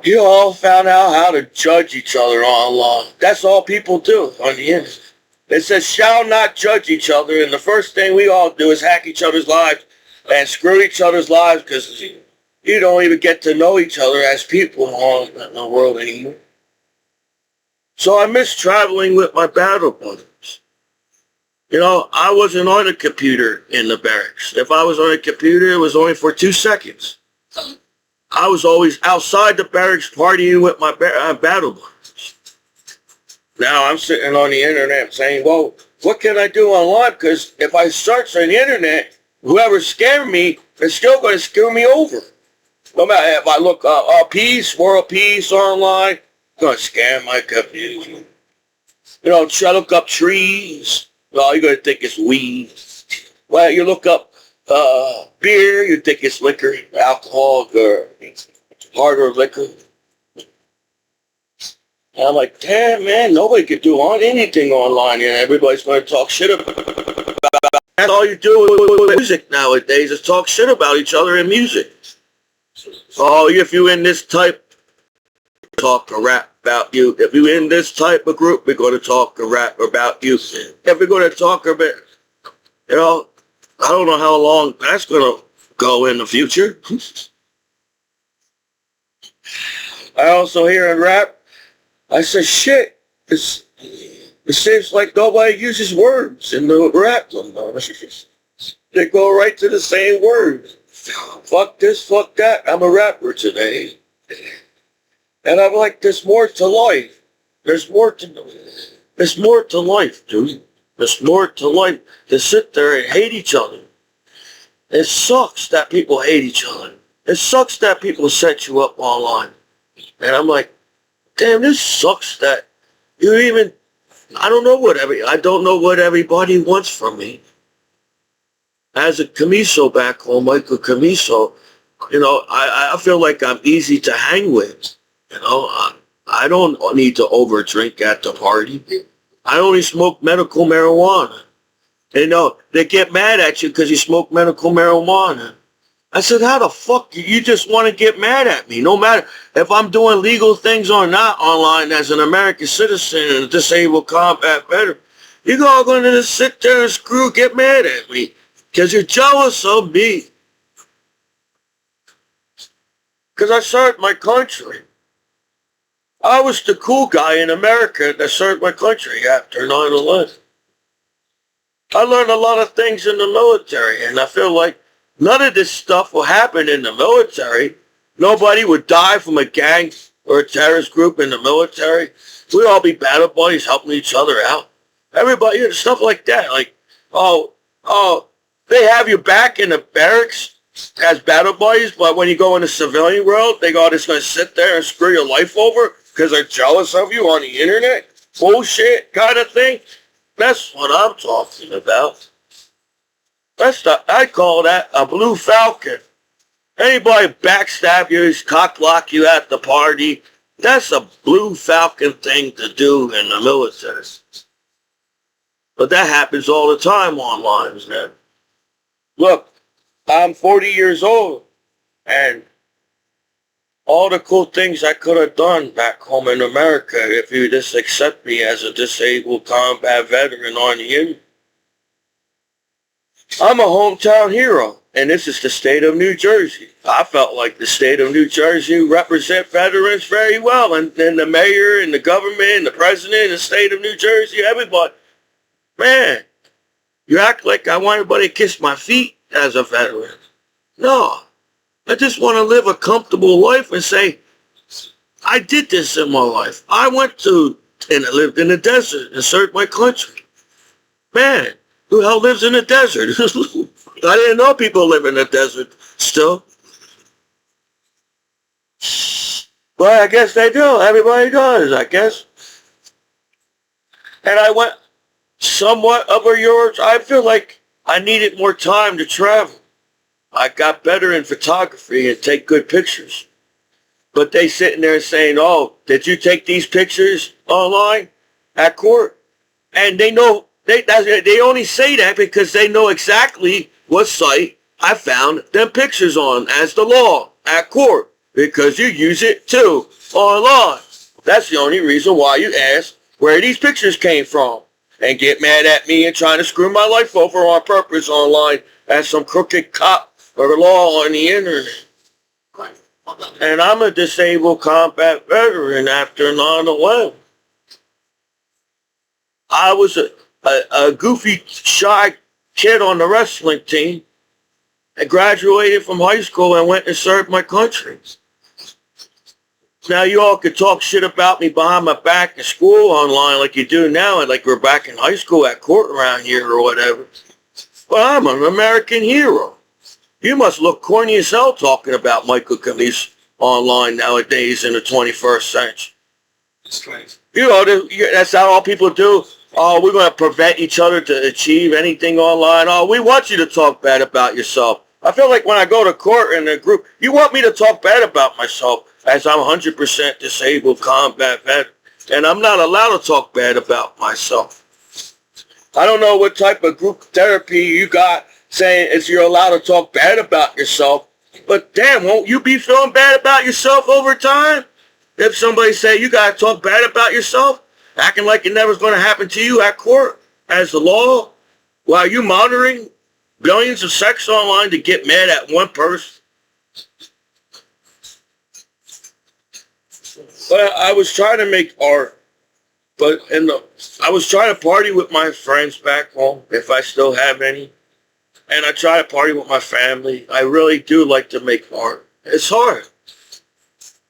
A: You all found out how to judge each other online. That's all people do on the internet. It says, shall not judge each other, and the first thing we all do is hack each other's lives and screw each other's lives because you don't even get to know each other as people in the world anymore. So I miss traveling with my battle buddies. You know, I wasn't on a computer in the barracks. If I was on a computer, it was only for 2 seconds. I was always outside the barracks partying with my battle buddies. Now I'm sitting on the internet saying, well, what can I do online? Because if I search on the internet, whoever's scamming me is still going to screw me over. No matter if I look peace, world peace online, I'm going to scam my computer. You know, try to look up trees. Well, you're going to think it's weed. Well, you look up beer, you think it's liquor, alcohol, or harder liquor. And I'm like, damn, man, nobody could do anything online, and everybody's going to talk shit about it. That's all you do with music nowadays is talk shit about each other in music. Oh, if you in this type, talk a rap about you. If you in this type of group, we're going to talk a rap about you. If we're going to talk a bit, you know, I don't know how long that's going to go in the future. I also hear in rap, I say, shit, it seems like nobody uses words in the rap. They go right to the same words. Fuck this, fuck that. I'm a rapper today. And I'm like, there's more to life. There's more to life, dude. There's more to life than sit there and hate each other. It sucks that people hate each other. It sucks that people set you up online. And I'm like, damn, this sucks that you even I don't know what everybody wants from me. As a Commiso back home, Michael Commiso, I feel like I'm easy to hang with. I don't need to overdrink at the party. I only smoke medical marijuana. They get mad at you because you smoke medical marijuana. I said, how the fuck do you just want to get mad at me? No matter if I'm doing legal things or not online as an American citizen and a disabled combat veteran, you're all going to just sit there and get mad at me because you're jealous of me. Because I served my country. I was the cool guy in America that served my country after 9/11. I learned a lot of things in the military, and I feel like none of this stuff will happen in the military. Nobody would die from a gang or a terrorist group in the military. We'd all be battle buddies helping each other out. Everybody, stuff like that. Like, oh, they have you back in the barracks as battle buddies, but when you go in the civilian world, they go just going to sit there and screw your life over because they're jealous of you on the internet. Bullshit kind of thing. That's what I'm talking about. I call that a blue falcon. Anybody backstab you, cockblock you at the party, that's a blue falcon thing to do in the military. But that happens all the time online, man. Look, I'm 40 years old, and all the cool things I could have done back home in America if you just accept me as a disabled combat veteran on the internet. I'm a hometown hero, and this is the state of New Jersey. I felt like the state of New Jersey represent veterans very well, and the mayor and the government and the president and the state of New Jersey, everybody. Man, you act like I want everybody to kiss my feet as a veteran. No, I just want to live a comfortable life and say, I did this in my life. I went to and I lived in the desert and served my country. Man, who the hell lives in the desert? I didn't know people live in the desert still. But I guess they do. Everybody does, I guess. And I went somewhat over yours. I feel like I needed more time to travel. I got better in photography and take good pictures. But they sitting there saying, oh, did you take these pictures online at court? And they know, they only say that because they know exactly what site I found them pictures on as the law at court. Because you use it too online. That's the only reason why you ask where these pictures came from. And get mad at me and trying to screw my life over on purpose online as some crooked cop or law on the internet. And I'm a disabled combat veteran after 9/11. I was a goofy, shy kid on the wrestling team. I graduated from high school and went and served my country. Now you all could talk shit about me behind my back in school online like you do now, and like we're back in high school at court around here or whatever. But I'm an American hero. You must look corny as hell talking about Michael Commiso online nowadays in the 21st century.
B: That's crazy.
A: That's how all people do. Oh, we're going to prevent each other to achieve anything online. Oh, we want you to talk bad about yourself. I feel like when I go to court in a group, you want me to talk bad about myself as I'm 100% disabled combat veteran. And I'm not allowed to talk bad about myself. I don't know what type of group therapy you got saying is you're allowed to talk bad about yourself. But damn, won't you be feeling bad about yourself over time? If somebody say you got to talk bad about yourself, acting like it never's going to happen to you at court as the law, while you monitoring billions of sex online to get mad at one person. But I was trying to make art, but I was trying to party with my friends back home, if I still have any. And I try to party with my family. I really do like to make art. It's hard.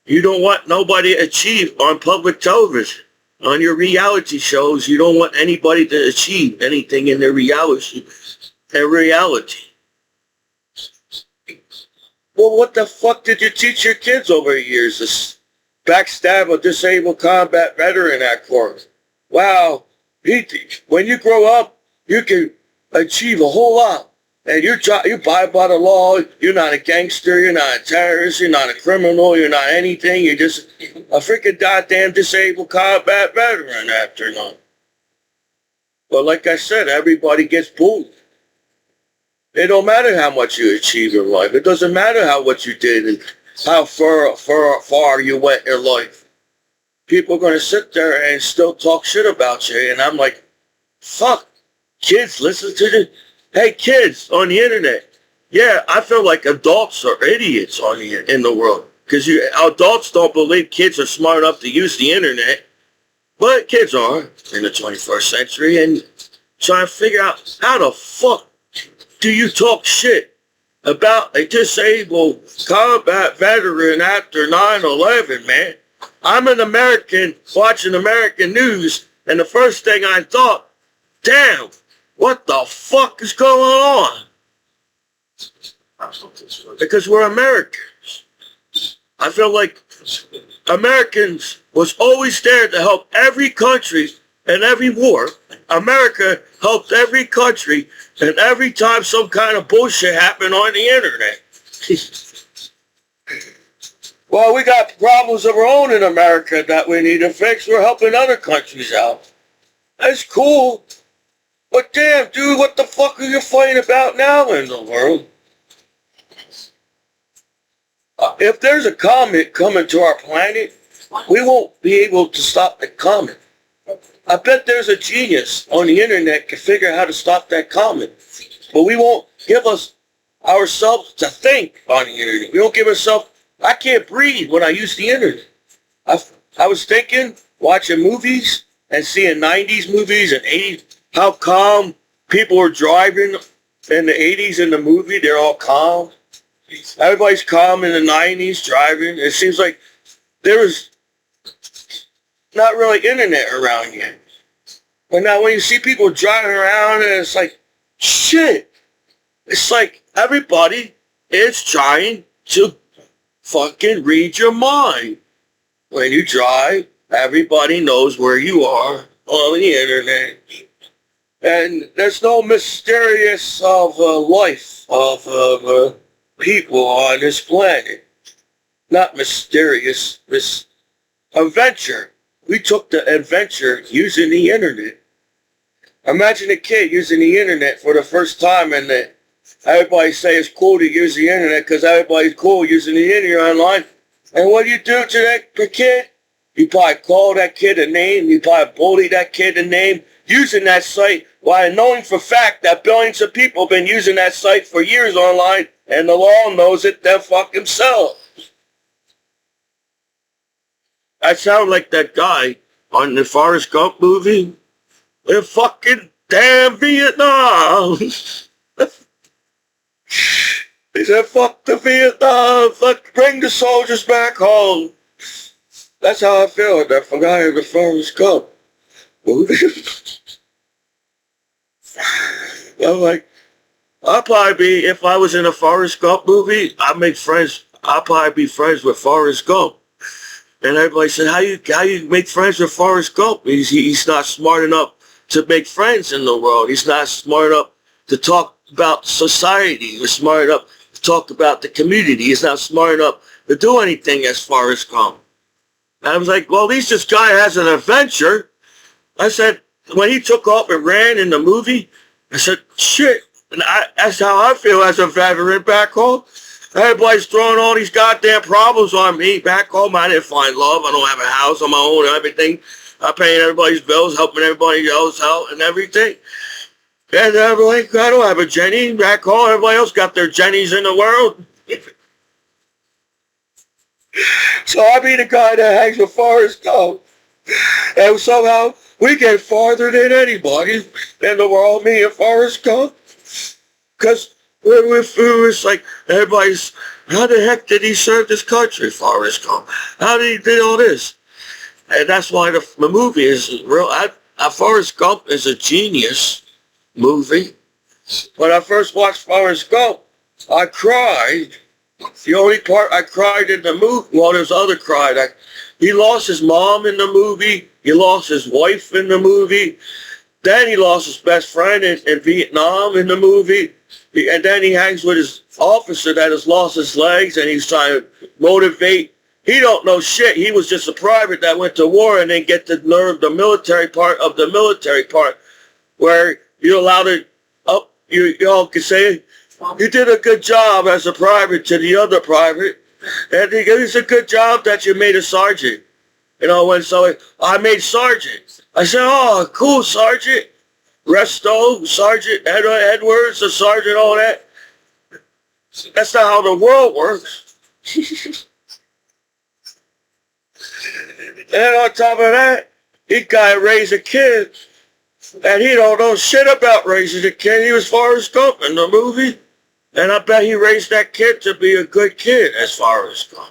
A: You don't want nobody to achieve on public television. On your reality shows, you don't want anybody to achieve anything in their reality. Well, what the fuck did you teach your kids over the years? This backstab a disabled combat veteran at court. Wow, When you grow up, you can achieve a whole lot. And you abide by the law. You're not a gangster. You're not a terrorist. You're not a criminal. You're not anything. You're just a freaking goddamn disabled combat veteran after none. But like I said, everybody gets bullied. It don't matter how much you achieve in life. It doesn't matter what you did and how far you went in life. People are going to sit there and still talk shit about you. And I'm like, fuck, kids, listen to this. Hey, kids on the internet. Yeah, I feel like adults are idiots in the world. Because adults don't believe kids are smart enough to use the internet. But kids are in the 21st century. And trying to figure out how the fuck do you talk shit about a disabled combat veteran after 9/11, man? I'm an American watching American news, and the first thing I thought, damn, what the fuck is going on? Because we're Americans. I feel like Americans was always there to help every country in every war. America helped every country, and every time some kind of bullshit happened on the internet. Well, we got problems of our own in America that we need to fix. We're helping other countries out. That's cool. But damn, dude, what the fuck are you fighting about now in the world? If there's a comet coming to our planet, we won't be able to stop the comet. I bet there's a genius on the internet can figure out how to stop that comet. But we won't give ourselves to think on the internet. We won't give ourselves. I can't breathe when I use the internet. I was thinking, watching movies and seeing 90s movies and 80s, how calm people were driving in the 80s in the movie. They're all calm. Everybody's calm in the 90s driving. It seems like there was not really internet around yet. But now when you see people driving around and it's like, shit. It's like everybody is trying to fucking read your mind. When you drive, everybody knows where you are on the internet. And there's no mysterious of life of people on this planet. Not mysterious, adventure. We took the adventure using the internet. Imagine a kid using the internet for the first time and everybody say it's cool to use the internet because everybody's cool using the internet online. And what do you do to that kid? You probably call that kid a name. You probably bully that kid a name using that site while knowing for fact that billions of people have been using that site for years online and the law knows it, they'll fuck themselves. I sound like that guy on the Forrest Gump movie. In fucking damn Vietnam. He said, fuck the Vietnam, fuck, bring the soldiers back home. That's how I feel at that guy in the Forrest Gump movie. I'm like, I'll probably be, if I was in a Forrest Gump movie, I'll probably be friends with Forrest Gump. And everybody said, how you make friends with Forrest Gump? He's not smart enough to make friends in the world. He's not smart enough to talk about society. He's smart enough to talk about the community. He's not smart enough to do anything as Forrest Gump. And I was like, well, at least this guy has an adventure. I said, when he took off and ran in the movie, I said, shit. And that's how I feel as a veteran back home. Everybody's throwing all these goddamn problems on me. Back home, I didn't find love. I don't have a house on my own and everything. I'm paying everybody's bills, helping everybody else out and everything. And I'm like, I don't have a Jenny back home. Everybody else got their Jennies in the world. So I be the guy that hangs with Forrest Gump. And somehow we get farther than anybody in the world, me and Forrest Gump. Because it was like, everybody's, how the heck did he serve this country, Forrest Gump? How did he do all this? And that's why the movie is real. Forrest Gump is a genius movie. When I first watched Forrest Gump, I cried. The only part I cried in the movie, well, there's other cried. He lost his mom in the movie. He lost his wife in the movie. Then he lost his best friend in Vietnam in the movie. And then he hangs with his officer that has lost his legs and he's trying to motivate. He don't know shit. He was just a private that went to war and then get to learn the military part of the military part where you're allowed to, you all can say, you did a good job as a private to the other private. And it's a good job that you made a sergeant. You know, when so I made sergeant. I said, oh, cool, sergeant. Resto, Sergeant Edwards, the sergeant, all that. That's not how the world works. And on top of that, he guy raised a kid, and he don't know shit about raising a kid. He was Forrest Gump in the movie, and I bet he raised that kid to be a good kid as Forrest Gump.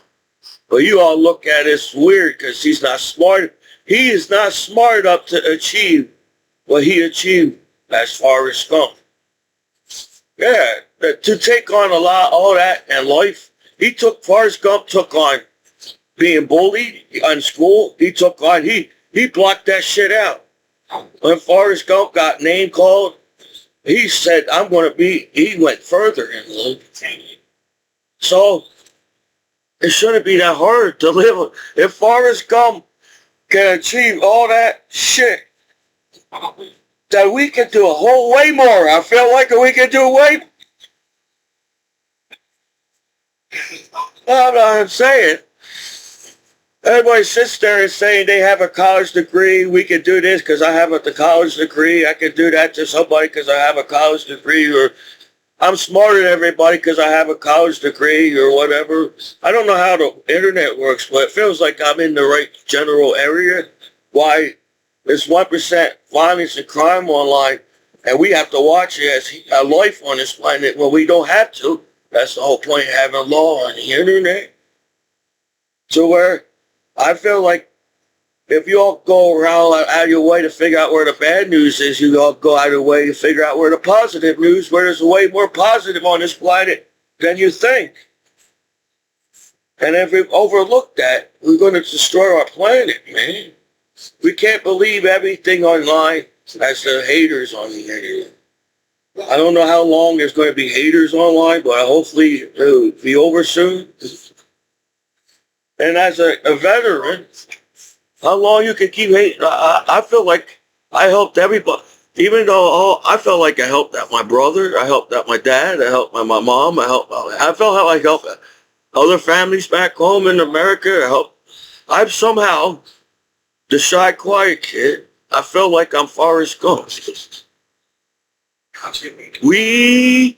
A: But you all look at it, it's weird because he's not smart. He is not smart enough to achieve what he achieved as Forrest Gump. Yeah, to take on all that in life. Forrest Gump took on being bullied in school. He blocked that shit out. When Forrest Gump got name called, he said, he went further in life. So, it shouldn't be that hard to live. If Forrest Gump can achieve all that shit, that we can do a whole way more. I feel like we can do way. I'm saying. Everybody sits there and saying they have a college degree. We can do this because I have a college degree. I can do that to somebody because I have a college degree, or I'm smarter than everybody because I have a college degree or whatever. I don't know how the internet works, but it feels like I'm in the right general area. Why? There's 1% violence and crime online, and we have to watch it as a life on this planet. Well, we don't have to. That's the whole point of having law on the internet. To where I feel like if you all go around out of your way to figure out where the bad news is, you all go out of your way to figure out where the positive news, where there's way more positive on this planet than you think. And if we overlook that, we're going to destroy our planet, man. We can't believe everything online as the haters on the internet. I don't know how long there's going to be haters online, but hopefully it'll be over soon. And as a veteran, how long you can keep hating? I feel like I helped everybody. Even though I felt like I helped out my brother, I helped out my dad, I helped out my mom, I felt how I helped other families back home in America. I've somehow, the shy, quiet kid, I feel like I'm Forrest Gump. We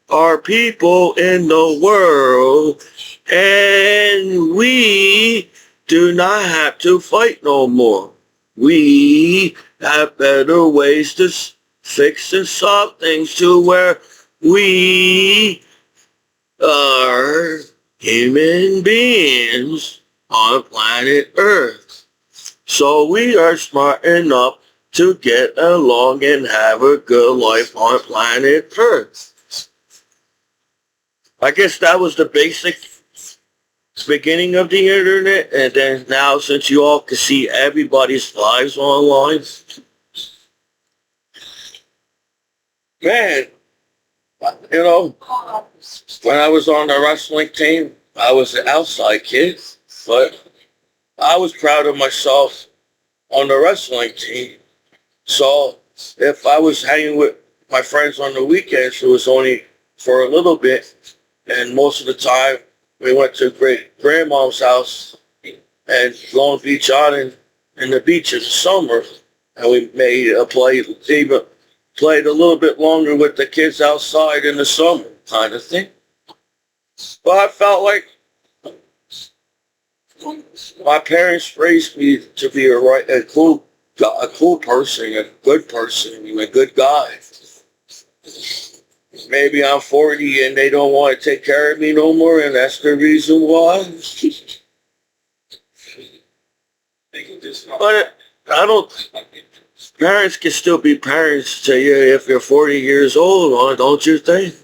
A: are people in the world, and we do not have to fight no more. We have better ways to fix and solve things to where we are human beings on planet Earth. So we are smart enough to get along and have a good life on planet Earth. I guess that was the basic beginning of the internet, and then now since you all can see everybody's lives online, man, you know, when I was on the wrestling team, I was an outside kid, but I was proud of myself on the wrestling team. So if I was hanging with my friends on the weekends, it was only for a little bit, and most of the time we went to great grandma's house and Long Beach Island in the beach in the summer, and we made a play, even played a little bit longer with the kids outside in the summer, kind of thing. But I felt like my parents raised me to be a cool person, a good person, a good guy. Maybe I'm 40 and they don't want to take care of me no more, and that's the reason why. But I don't. Parents can still be parents to you if you're 40 years old, don't you think?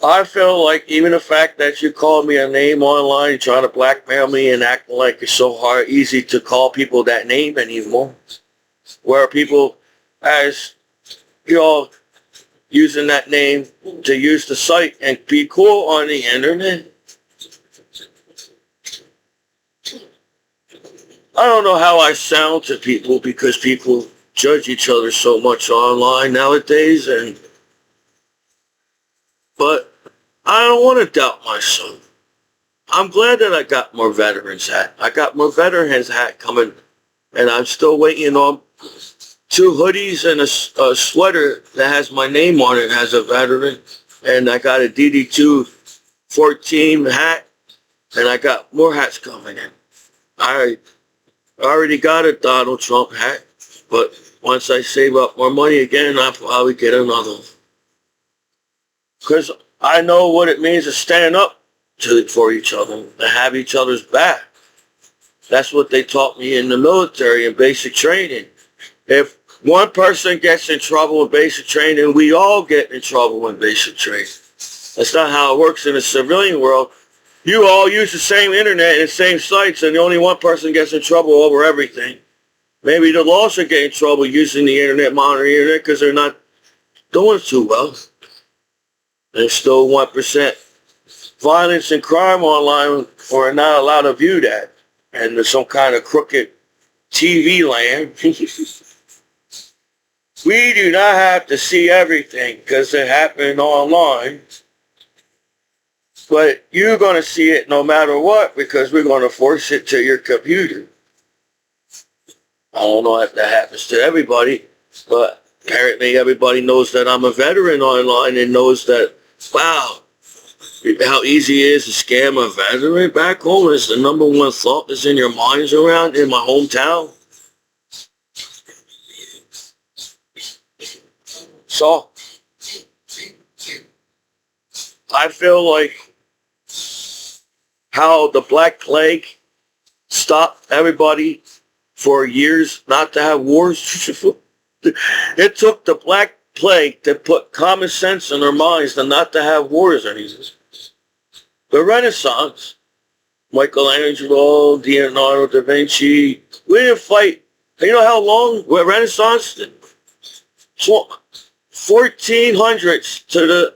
A: I feel like even the fact that you called me a name online, trying to blackmail me and acting like it's so easy to call people that name anymore, where people, as you know, using that name to use the site and be cool on the internet. I don't know how I sound to people because people judge each other so much online nowadays, but I don't want to doubt myself. I'm glad that I got more veterans hat. I got more veterans hat coming, and I'm still waiting on 2 hoodies and a sweater that has my name on it as a veteran, and I got a DD2 14 hat, and I got more hats coming in. I already got a Donald Trump hat, but once I save up more money again, I'll probably get another one. Because I know what it means to stand up for each other, to have each other's back. That's what they taught me in the military and basic training. If one person gets in trouble in basic training, we all get in trouble in basic training. That's not how it works in the civilian world. You all use the same internet and the same sites, and only one person gets in trouble over everything. Maybe the law should get in trouble using the internet, monitoring the internet, because they're not doing too well. There's still 1% violence and crime online, or are not allowed to view that. And there's some kind of crooked TV land. We do not have to see everything because it happened online. But you're going to see it no matter what because we're going to force it to your computer. I don't know if that happens to everybody, but apparently everybody knows that I'm a veteran online and knows that, wow, how easy it is to scam a veteran back home is the number one thought that's in your minds around in my hometown. So, I feel like how the Black Plague stopped everybody for years not to have wars. It took the Black Plague to put common sense in their minds to not to have wars anymore. The Renaissance, Michelangelo, Leonardo da Vinci, we didn't fight. You know how long? Renaissance? 1400s to the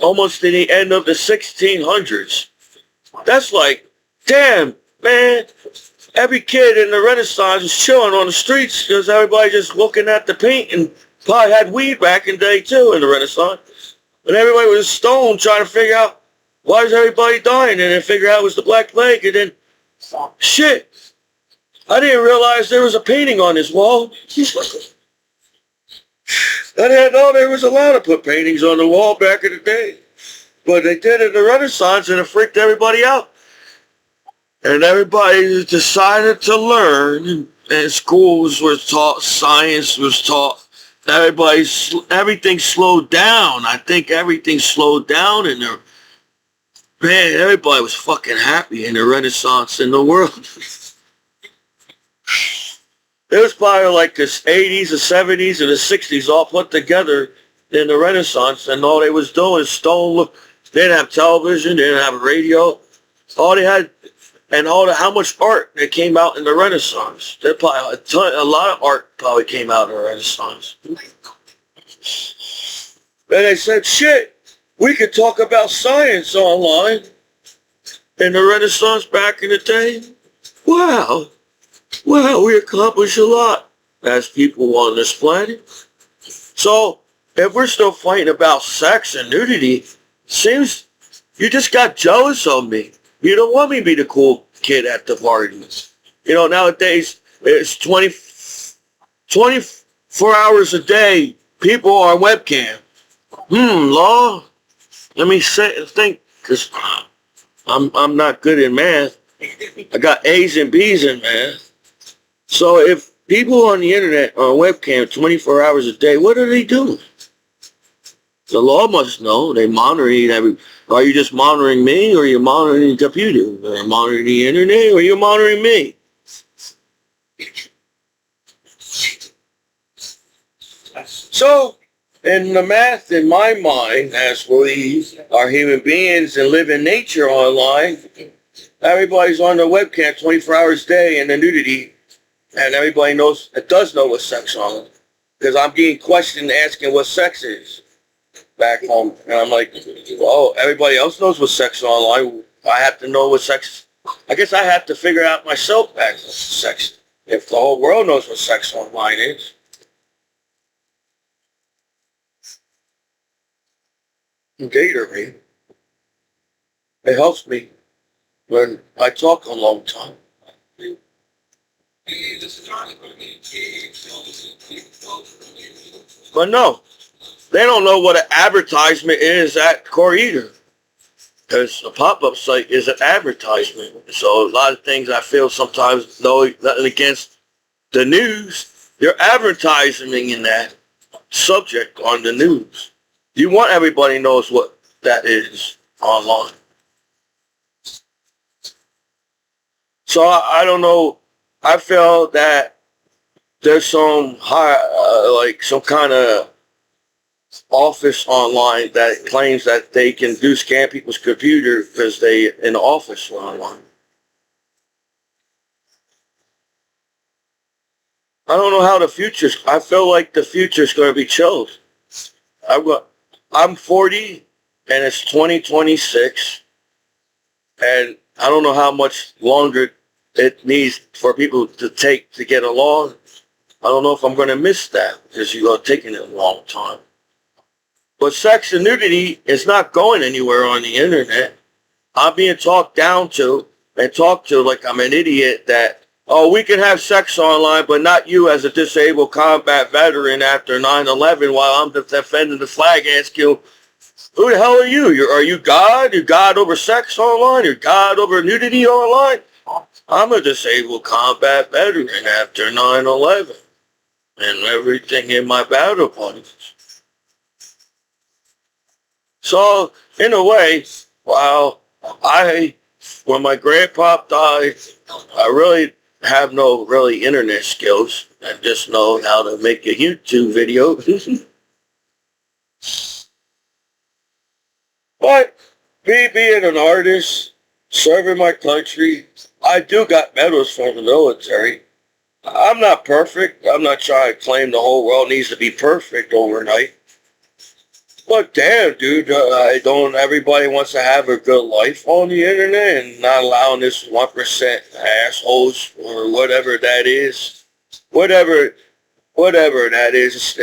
A: almost to the end of the 1600s. That's like, damn, man. Every kid in the Renaissance was chilling on the streets because everybody just looking at the paint and probably had weed back in the day too in the Renaissance. And everybody was stoned trying to figure out why is everybody dying, and then figure out it was the Black Plague, and then, shit, I didn't realize there was a painting on this wall. I didn't know there was allowed to put paintings on the wall back in the day. But they did it in the Renaissance, and it freaked everybody out. And everybody decided to learn, and schools were taught, science was taught. Everything slowed down. I think everything slowed down in there. Man, everybody was fucking happy in the Renaissance in the world. It was probably like the 80s, the 70s, and the 60s all put together in the Renaissance, and all they was doing is stone. They didn't have television, they didn't have radio. All they had, and how much art that came out in the Renaissance. There probably a lot of art probably came out in the Renaissance. And they said, shit, we could talk about science online in the Renaissance back in the day. Wow. Well, we accomplished a lot as people on this planet. So, if we're still fighting about sex and nudity, seems you just got jealous of me. You don't want me to be the cool kid at the parties. You know, nowadays, it's 24 hours a day, people are on webcam. Law? Let me think, because I'm not good in math. I got A's and B's in math. So if people on the internet are on webcam 24 hours a day, what are they doing? The law must know. They monitoring Are you just monitoring me, or are you monitoring the computer? Are you monitoring the internet, or are you monitoring me? So, And the math in my mind, as we are human beings and live in nature online, everybody's on the webcam 24 hours a day in the nudity, and everybody knows, it does know what sex on. Because I'm being questioned asking what sex is back home. And I'm like, well, everybody else knows what sex is online. I have to know what sex, I guess I have to figure out myself back what sex. If the whole world knows what sex online is. Gatorade. It helps me when I talk a long time. But no, they don't know what an advertisement is at core either. Because a pop-up site is an advertisement. So a lot of things I feel sometimes, though nothing against the news, they're advertising in that subject on the news. You want everybody knows what that is online. So I don't know. I feel that there's some like some kind of office online that claims that they can scan people's computer because they in the office online. I don't know how the future's. I feel like the future's going to be chilled. I'm 40 and it's 2026, and I don't know how much longer it needs for people to take to get along. I don't know if I'm going to miss that because you are taking a long time. But sex and nudity is not going anywhere on the internet. I'm being talked down to and talked to like I'm an idiot that, oh, we can have sex online, but not you as a disabled combat veteran after 9/11 while I'm defending the flag. Ask you, who the hell are you? Are you God? You're God over sex online? You're God over nudity online? I'm a disabled combat veteran after 9/11 and everything in my battle buddies. So, in a way, while when my grandpa died, I really have no internet skills. I just know how to make a YouTube video. But me being an artist, serving my country, I do got medals from the military. I'm not perfect. I'm not trying to claim the whole world needs to be perfect overnight. But damn, dude, don't everybody wants to have a good life on the internet and not allowing this 1% assholes or whatever that is, whatever that is,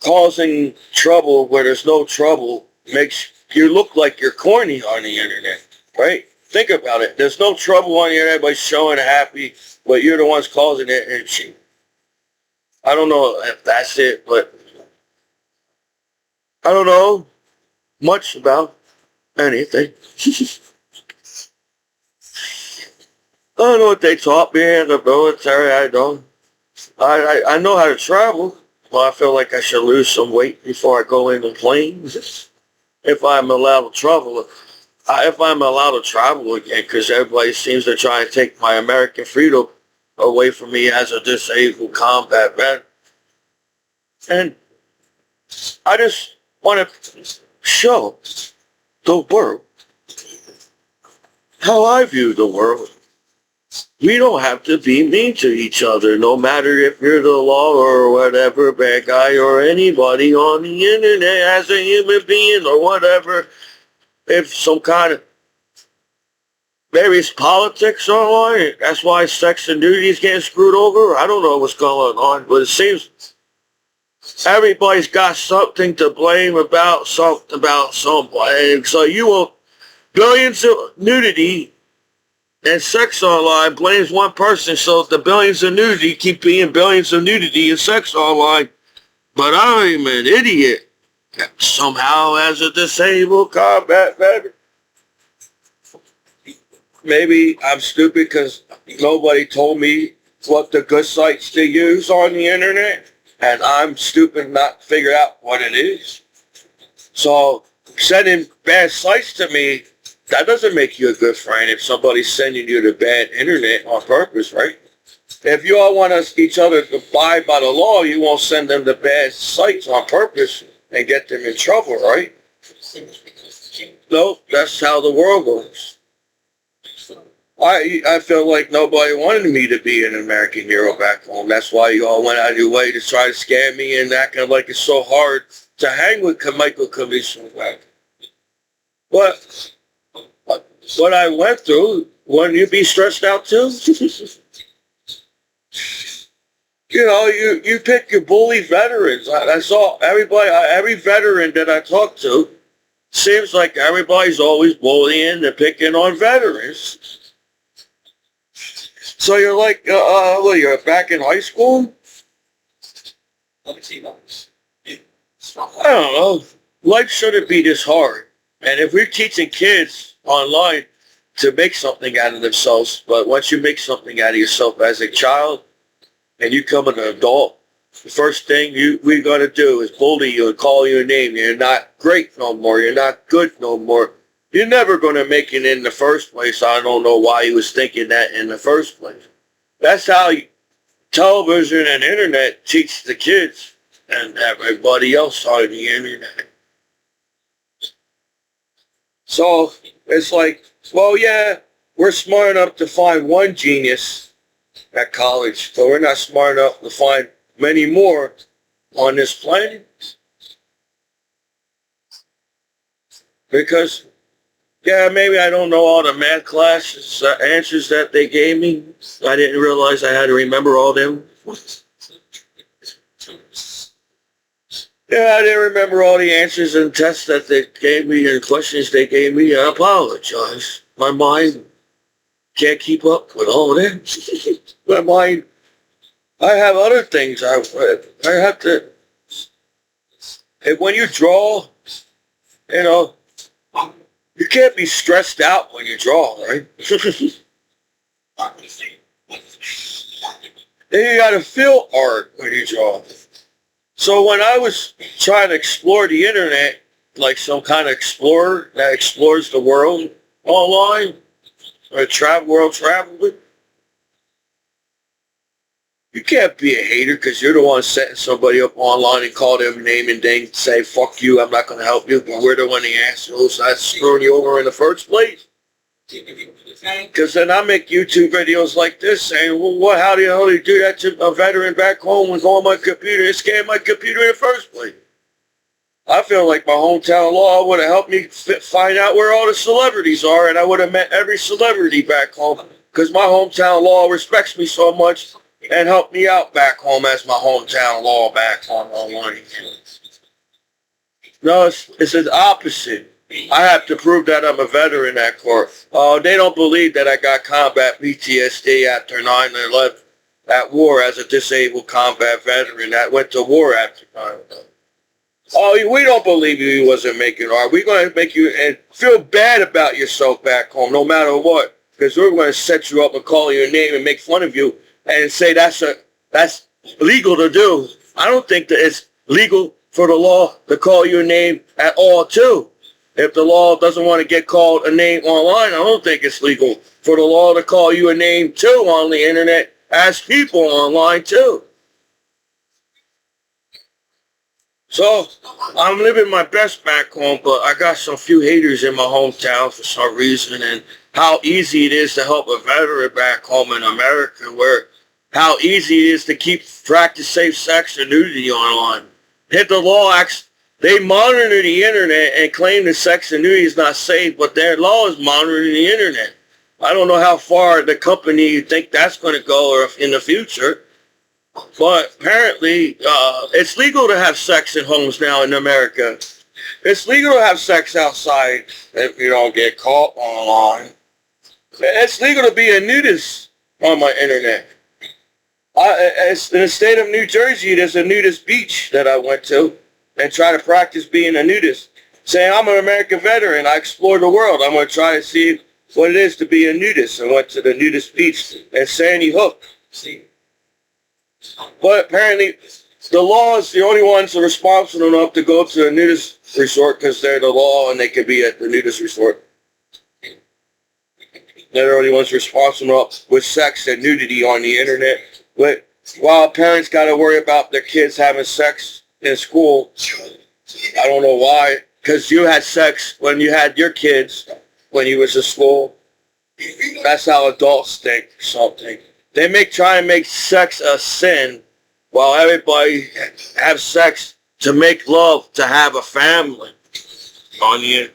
A: causing trouble where there's no trouble makes you look like you're corny on the internet, right? Think about it. There's no trouble on the internet by showing happy, but you're the ones causing it. And I don't know if that's it, but I don't know much about anything. I don't know what they taught me in the military. I don't. I know how to travel. Well, I feel like I should lose some weight before I go in the plane. If I'm allowed to travel. If I'm allowed to travel again, because everybody seems to try and take my American freedom away from me as a disabled combat vet. And I just want to show the world how I view the world. We don't have to be mean to each other, no matter if you're the law or whatever, bad guy or anybody on the internet as a human being or whatever. If some kind of various politics online, that's why sex and nudity is getting screwed over. I don't know what's going on, but it seems everybody's got something to blame about somebody. And so you will billions of nudity and sex online blames one person, so the billions of nudity keep being billions of nudity and sex online. But I'm an idiot. Somehow as a disabled combat veteran. Maybe I'm stupid because nobody told me what the good sites to use on the internet, and I'm stupid not to figure out what it is. So sending bad sites to me, that doesn't make you a good friend if somebody's sending you the bad internet on purpose, right? If you all want each other to abide by the law, you won't send them the bad sites on purpose. and get them in trouble, right? No, that's how the world goes. I feel like nobody wanted me to be an American hero back home. That's why you all went out of your way to try to scam me and acting like it's so hard to hang with Michael Commiso. But what I went through, wouldn't you be stressed out too? You know, you pick your bully veterans. I saw everybody, every veteran that I talked to, seems like everybody's always bullying and picking on veterans. So you're like, what, you're back in high school? I don't know. Life shouldn't be this hard. And if we're teaching kids online to make something out of themselves, but once you make something out of yourself as a child and you become an adult, the first thing we're going to do is bully you and call you a name. You're not great no more. You're not good no more. You're never going to make it in the first place. I don't know why he was thinking that in the first place. That's how television and internet teach the kids and everybody else on the internet. So it's like, well, yeah, we're smart enough to find one genius at college, but we're not smart enough to find many more on this planet. Because, yeah, maybe I don't know all the math classes answers that they gave me. I didn't realize I had to remember all them. Yeah, I didn't remember all the answers and tests that they gave me and questions they gave me. I apologize. My mind can't keep up with all of that. My mind, I have other things I have to, and when you draw, you know, you can't be stressed out when you draw, right? Then you gotta feel art when you draw. So when I was trying to explore the internet, like some kind of explorer that explores the world online, or world traveling, you can't be a hater because you're the one setting somebody up online and call them name and then say, fuck you, I'm not going to help you, but we're the one the assholes that's screwing you over in the first place. Because then I make YouTube videos like this saying, well, how the hell do you do that to a veteran back home who's on my computer and scanned my computer in the first place? I feel like my hometown law would have helped me find out where all the celebrities are, and I would have met every celebrity back home because my hometown law respects me so much and helped me out back home as my hometown law back home online. No, it's the opposite. I have to prove that I'm a veteran at court. They don't believe that I got combat PTSD after 9/11 at war as a disabled combat veteran that went to war after 9/11. Oh, we don't believe you wasn't making art. We're going to make you and feel bad about yourself back home no matter what, because we're going to set you up and call you a name and make fun of you and say that's legal to do. I don't think that it's legal for the law to call you a name at all, too. If the law doesn't want to get called a name online, I don't think it's legal for the law to call you a name, too, on the internet as people online, too. So, I'm living my best back home, but I got some few haters in my hometown for some reason, and how easy it is to help a veteran back home in America, where how easy it is to practice safe sex and nudity online. Hit the law acts. They monitor the internet and claim that sex and nudity is not safe, but their law is monitoring the internet. I don't know how far the company you think that's going to go or in the future, but apparently it's legal to have sex in homes now in America. It's legal to have sex outside if you don't get caught online. It's legal to be a nudist on my internet. It's in the state of New Jersey, there's a nudist beach that I went to and try to practice being a nudist. Saying, I'm an American veteran, I explored the world. I'm going to try to see what it is to be a nudist. I went to the nudist beach at Sandy Hook. But apparently, the law is the only ones that are responsible enough to go to a nudist resort because they're the law and they could be at the nudist resort. They're the only ones responsible with sex and nudity on the internet. But while parents got to worry about their kids having sex in school, I don't know why. Because you had sex when you had your kids when you was in school. That's how adults think or something. They try and make sex a sin while everybody have sex to make love, to have a family on you.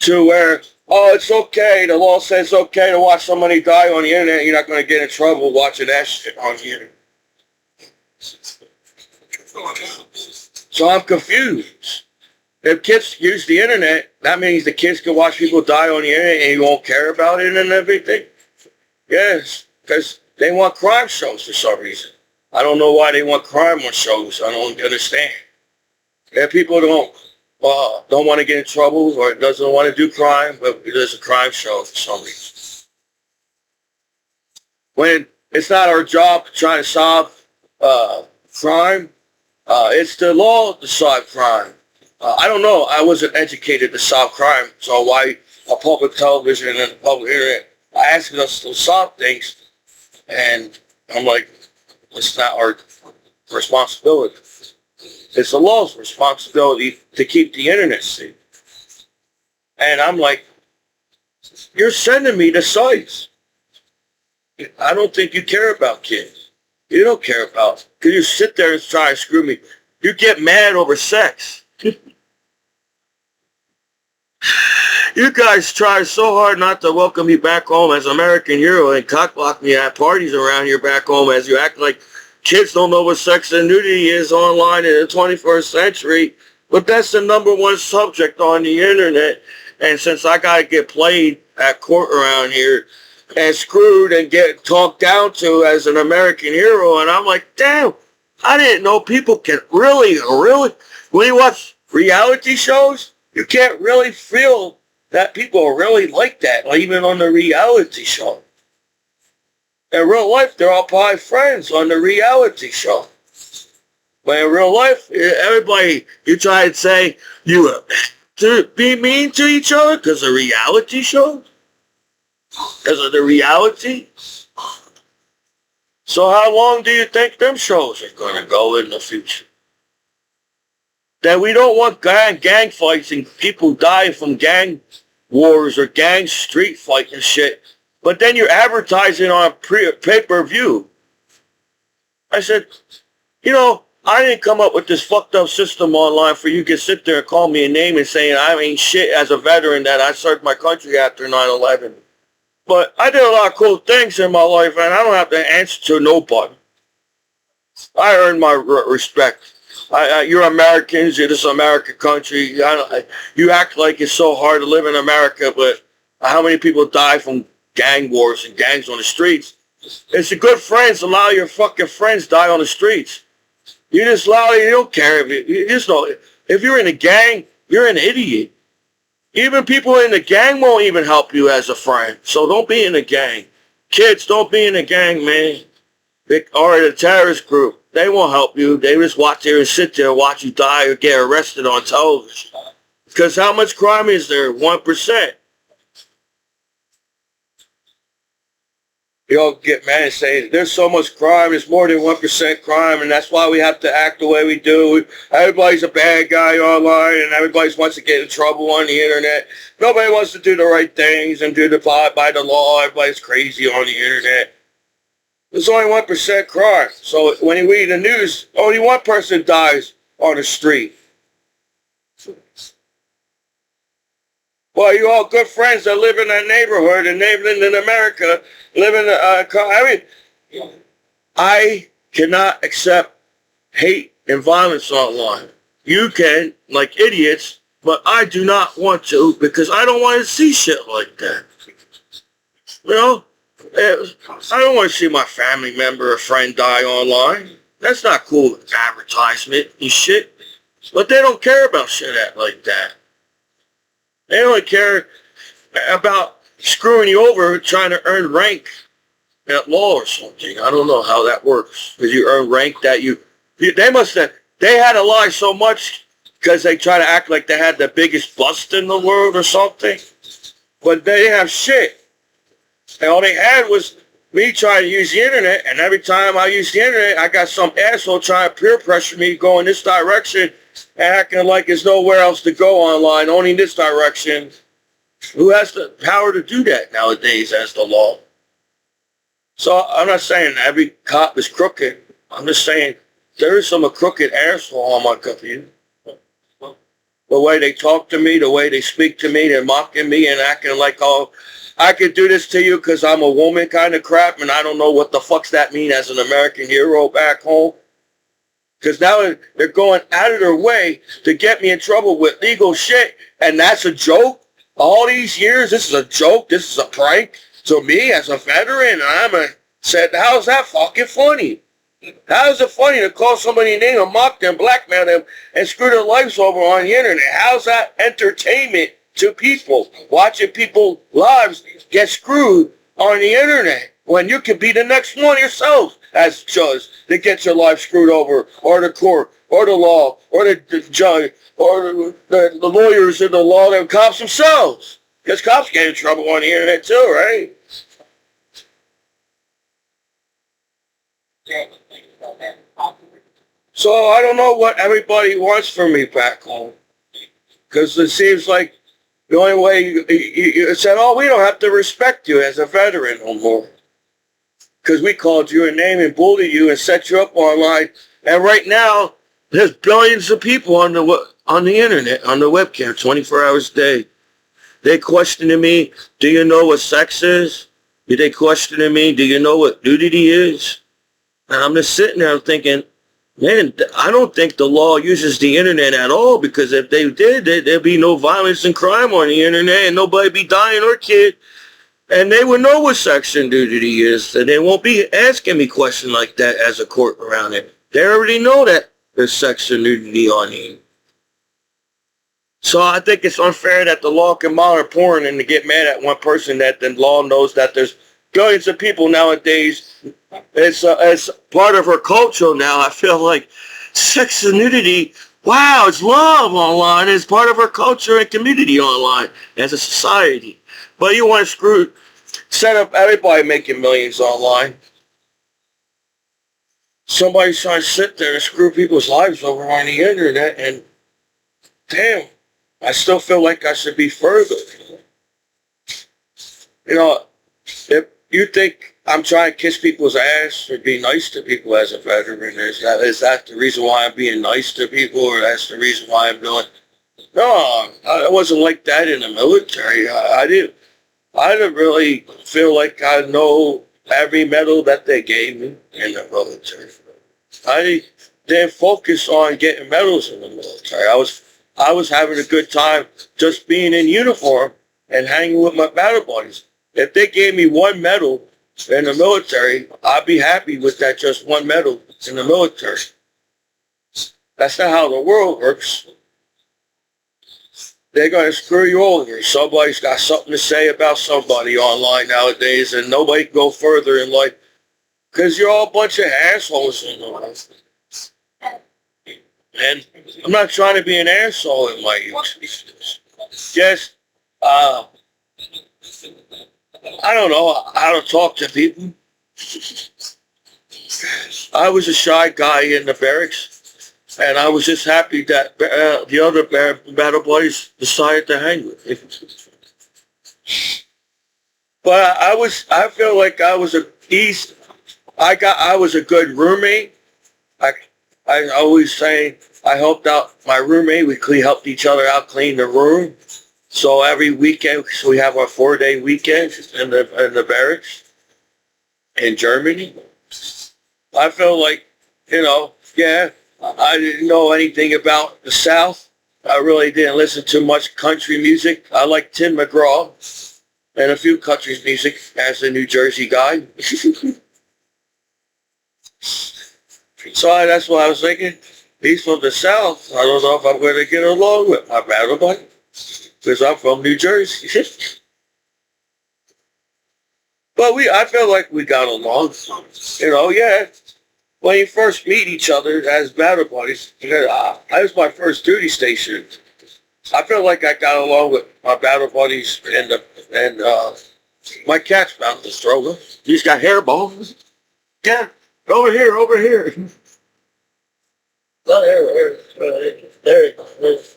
A: To where, oh, it's okay. The law says it's okay to watch somebody die on the internet. You're not going to get in trouble watching that shit on the internet. So I'm confused. If kids use the internet, that means the kids can watch people die on the internet and you won't care about it and everything? Yes, because they want crime shows for some reason. I don't know why they want crime on shows. I don't understand. If people don't want to get in trouble or doesn't want to do crime, but there's a crime show for some reason. When it's not our job to try to solve crime, it's the law to solve crime. I don't know. I wasn't educated to solve crime, so why a public television and a public internet asking us to solve things, and I'm like, it's not our responsibility. It's the law's responsibility to keep the internet safe. And I'm like, you're sending me to sites. I don't think you care about kids. You don't care about, because you sit there and try to screw me. You get mad over sex. You guys try so hard not to welcome me back home as American hero and cockblock me at parties around here back home as you act like kids don't know what sex and nudity is online in the 21st century. But that's the number one subject on the internet. And since I got to get played at court around here and screwed and get talked down to as an American hero, and I'm like, damn, I didn't know people can really, when you watch reality shows, you can't really feel that people are really like that, like even on the reality show. In real life, they're all probably friends on the reality show. But in real life, everybody, you try and say, you to be mean to each other because of reality shows? Because of the reality? So how long do you think them shows are going to go in the future? That we don't want gang fights and people dying from gang wars or gang street fights and shit. But then you're advertising on pay-per-view. I said, you know, I didn't come up with this fucked up system online for you to sit there and call me a name and saying I ain't shit as a veteran that I served my country after 9/11. But I did a lot of cool things in my life and I don't have to answer to nobody. I earned my respect. You're Americans, you're this American country. You act like it's so hard to live in America, but how many people die from gang wars and gangs on the streets? It's a good friends. A lot of your fucking friends die on the streets. You just allow it, you don't care. You just know, if you're in a gang, you're an idiot. Even people in the gang won't even help you as a friend. So don't be in a gang. Kids, don't be in a gang, man. Or a terrorist group. They won't help you. They just watch there and sit there and watch you die or get arrested on television. Because how much crime is there? 1%. You all get mad and say, there's so much crime, it's more than 1% crime, and that's why we have to act the way we do. Everybody's a bad guy online, and everybody wants to get in trouble on the internet. Nobody wants to do the right things and do the by the law. Everybody's crazy on the internet. There's only 1% crime. So when you read the news, only one person dies on the street. Well, you all good friends that live in that neighborhood and living in America, I cannot accept hate and violence online. You can, like idiots, but I do not want to because I don't want to see shit like that. You know? I don't want to see my family member or friend die online. That's not cool advertisement and shit. But they don't care about shit like that. They only care about screwing you over trying to earn rank at law or something. I don't know how that works. Because you earn rank that they had to lie so much because they try to act like they had the biggest bust in the world or something. But they didn't have shit. And all they had was me trying to use the internet, and every time I use the internet, I got some asshole trying to peer pressure me to go in this direction and acting like there's nowhere else to go online, only in this direction. Who has the power to do that nowadays as the law? So I'm not saying every cop is crooked. I'm just saying there is some crooked asshole on my computer. The way they talk to me, the way they speak to me, they're mocking me and acting like, oh, I could do this to you because I'm a woman kind of crap, and I don't know what the fuck's that mean as an American hero back home. Because now they're going out of their way to get me in trouble with legal shit, and that's a joke? All these years, this is a joke? This is a prank? To me, as a veteran, said, how's that fucking funny? How is it funny to call somebody a name and mock them, blackmail them, and screw their lives over on the internet? How's that entertainment to people? Watching people's lives get screwed on the internet when you could be the next one yourself as judge to get your life screwed over, or the court, or the law, or the judge, or the lawyers in the law, and cops themselves. Because cops get in trouble on the internet too, right? So I don't know what everybody wants from me back home. Because it seems like the only way you said, oh, we don't have to respect you as a veteran no more. Because we called you a name and bullied you and set you up online. And right now, there's billions of people on the internet, on the webcam, 24 hours a day. They questioning me, do you know what sex is? They questioning me, do you know what nudity is? And I'm just sitting there thinking, man, I don't think the law uses the internet at all, because if they did, there'd be no violence and crime on the internet and nobody be dying or killed. And they would know what sex and nudity is, and they won't be asking me questions like that as a court around it. They already know that there's sex and nudity on here. So I think it's unfair that the law can monitor porn and to get mad at one person that the law knows that there's billions of people nowadays. It's part of our culture now. I feel like sex and nudity, wow, it's love online. It's part of our culture and community online as a society. But you want to set up everybody making millions online. Somebody's trying to sit there and screw people's lives over on the internet, and damn, I still feel like I should be further. You know, if you think I'm trying to kiss people's ass or be nice to people as a veteran, is that the reason why I'm being nice to people, or that's the reason why I'm doing? No, I wasn't like that in the military. I didn't really feel like I know every medal that they gave me in the military. I didn't focus on getting medals in the military. I was having a good time just being in uniform and hanging with my battle buddies. If they gave me one medal in the military, I'd be happy with that, just one medal in the military. That's not how the world works. They're going to screw you over. Somebody's got something to say about somebody online nowadays, and nobody can go further in life because you're all a bunch of assholes in life. And I'm not trying to be an asshole in my youth. Just, I don't know how to talk to people. I was a shy guy in the barracks, and I was just happy that the other battle buddies decided to hang with me. But I feel like I was a good roommate. I always say I helped out my roommate. We helped each other out clean the room. So every weekend, so we have our 4-day weekend in the barracks in Germany. I feel like, yeah, I didn't know anything about the South. I really didn't listen to much country music. I like Tim McGraw and a few country music as a New Jersey guy. So that's what I was thinking. He's from the South. I don't know if I'm going to get along with my battle buddy, because I'm from New Jersey. But I feel like we got along. Yeah. When you first meet each other as battle buddies, that was my first duty station. I feel like I got along with my battle buddies and My cat's about to throw up. He's got hairballs. Yeah, over here, over here. Oh, there he goes.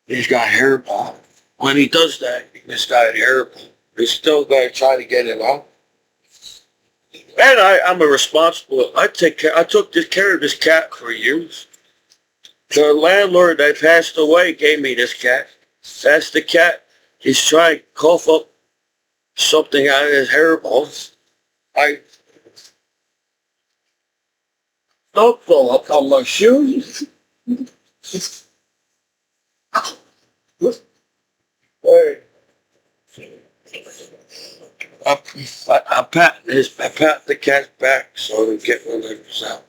A: He's got hairball. When he does that, he's got hairball. He's still going to try to get it out. And I'm a responsible. I took care of this cat for years. The landlord that passed away gave me this cat. That's the cat. He's trying to cough up something out of his hairballs. Don't fall up on my shoes. Hey. I pat the cat's back so to get one of those out.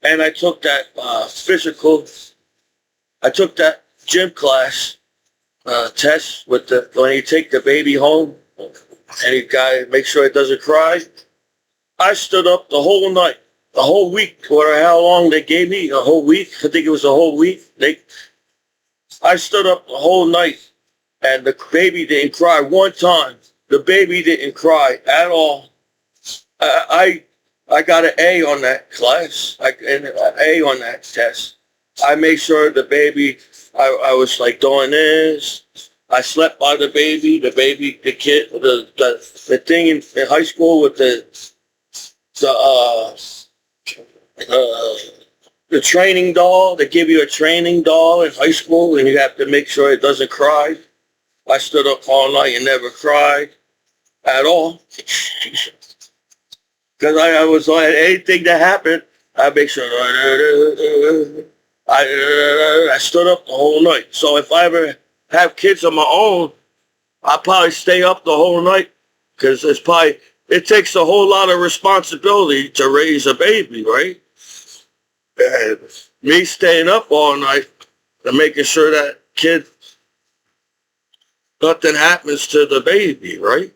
A: And I took that I took that gym class test with when you take the baby home and you gotta make sure it doesn't cry. I stood up the whole night, the whole week, or how long they gave me, a whole week. I think it was a whole week. I stood up the whole night and the baby didn't cry one time. The baby didn't cry at all. I got an A on that class, an A on that test. I made sure the baby, I was like doing this. I slept by the kid, the thing in high school with the training doll. They give you a training doll in high school and you have to make sure it doesn't cry. I stood up all night and never cried at all. Because I was like, anything that happened, I make sure I stood up the whole night. So if I ever have kids of my own, I'll probably stay up the whole night because it takes a whole lot of responsibility to raise a baby, right? And me staying up all night and making sure that kid, nothing happens to the baby, right?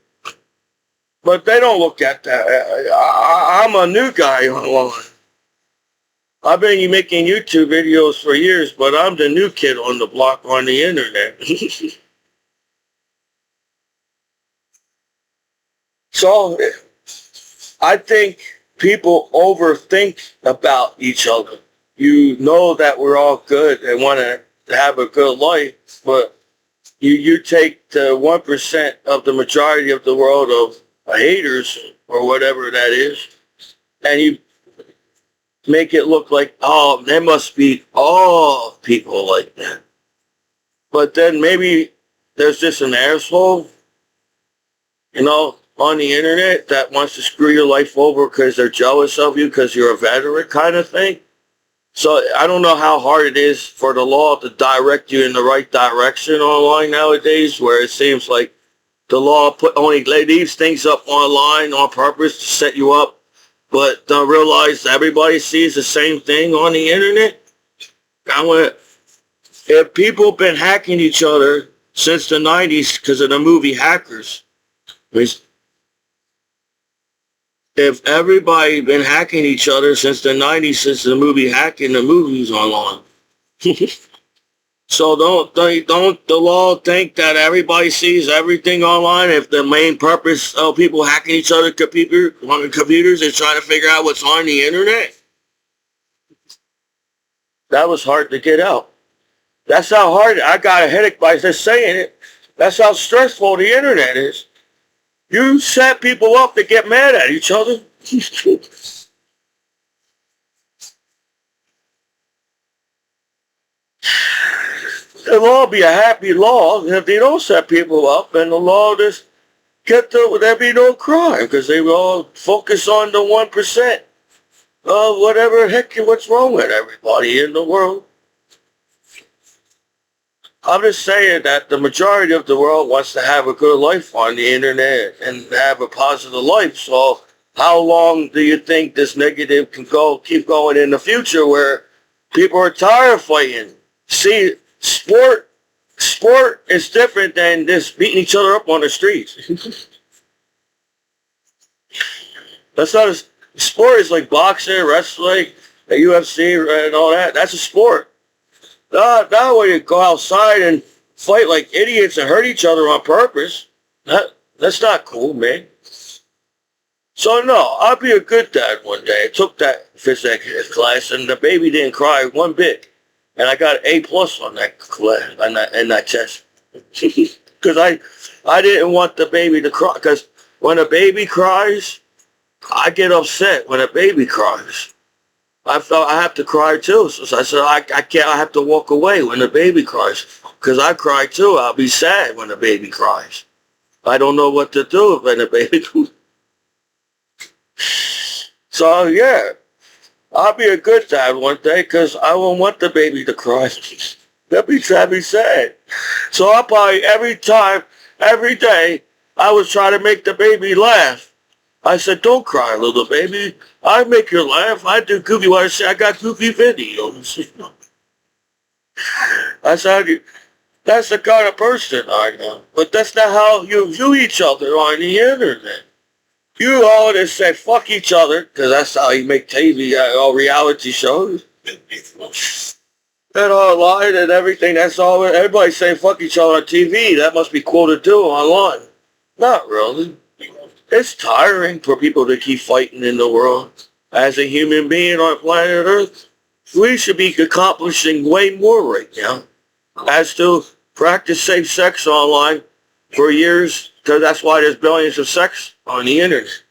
A: But they don't look at that. I'm a new guy online. I've been making YouTube videos for years, but I'm the new kid on the block on the internet. So I think people overthink about each other. You know that we're all good and want to have a good life, but you take the 1% of the majority of the world of haters or whatever that is, and you make it look like, oh, there must be all people like that. But then maybe there's just an asshole, on the internet that wants to screw your life over because they're jealous of you because you're a veteran kind of thing. So I don't know how hard it is for the law to direct you in the right direction online nowadays, where it seems like the law only leaves things up online on purpose to set you up, but don't realize everybody sees the same thing on the internet. If people have been hacking each other since the 90s because of the movie Hackers, if everybody been hacking each other since the 90s, since the movie Hacking the movies online. So don't the law think that everybody sees everything online if the main purpose of people hacking each other on computers is trying to figure out what's on the internet? That was hard to get out. That's how hard, I got a headache by just saying it. That's how stressful the internet is. You set people up to get mad at each other. It'll all be a happy law if they don't set people up, and the law just there'll be no crime because they will all focus on the 1% of whatever what's wrong with everybody in the world. I'm just saying that the majority of the world wants to have a good life on the internet and have a positive life. So how long do you think this negative can keep going in the future where people are tired of fighting? See, sport is different than just beating each other up on the streets. That's not a sport. Is like boxing, wrestling, the UFC, and all that. That's a sport. Now when you go outside and fight like idiots and hurt each other on purpose. That's not cool, man. So no, I'll be a good dad one day. I took that physics class and the baby didn't cry one bit. And I got an A plus on that class, in that test. Because I didn't want the baby to cry. Because when a baby cries, I get upset when a baby cries. I felt I have to cry too. So I said, I can't, I have to walk away when the baby cries. Because I cry too. I'll be sad when the baby cries. I don't know what to do when the baby cries. So yeah, I'll be a good dad one day because I won't want the baby to cry. That'd be sad. So I'll probably every day, I was trying to make the baby laugh. I said, don't cry, little baby. I make you laugh. I do goofy. I say, I got goofy videos. I said, that's the kind of person I am. But that's not how you view each other on the internet. You all just say fuck each other, because that's how you make TV, all reality shows. And online and everything, that's all, everybody saying fuck each other on TV. That must be cool to do online. Not really. It's tiring for people to keep fighting in the world. As a human being on planet Earth, we should be accomplishing way more right now. As to practice safe sex online for years, because that's why there's billions of sex on the internet.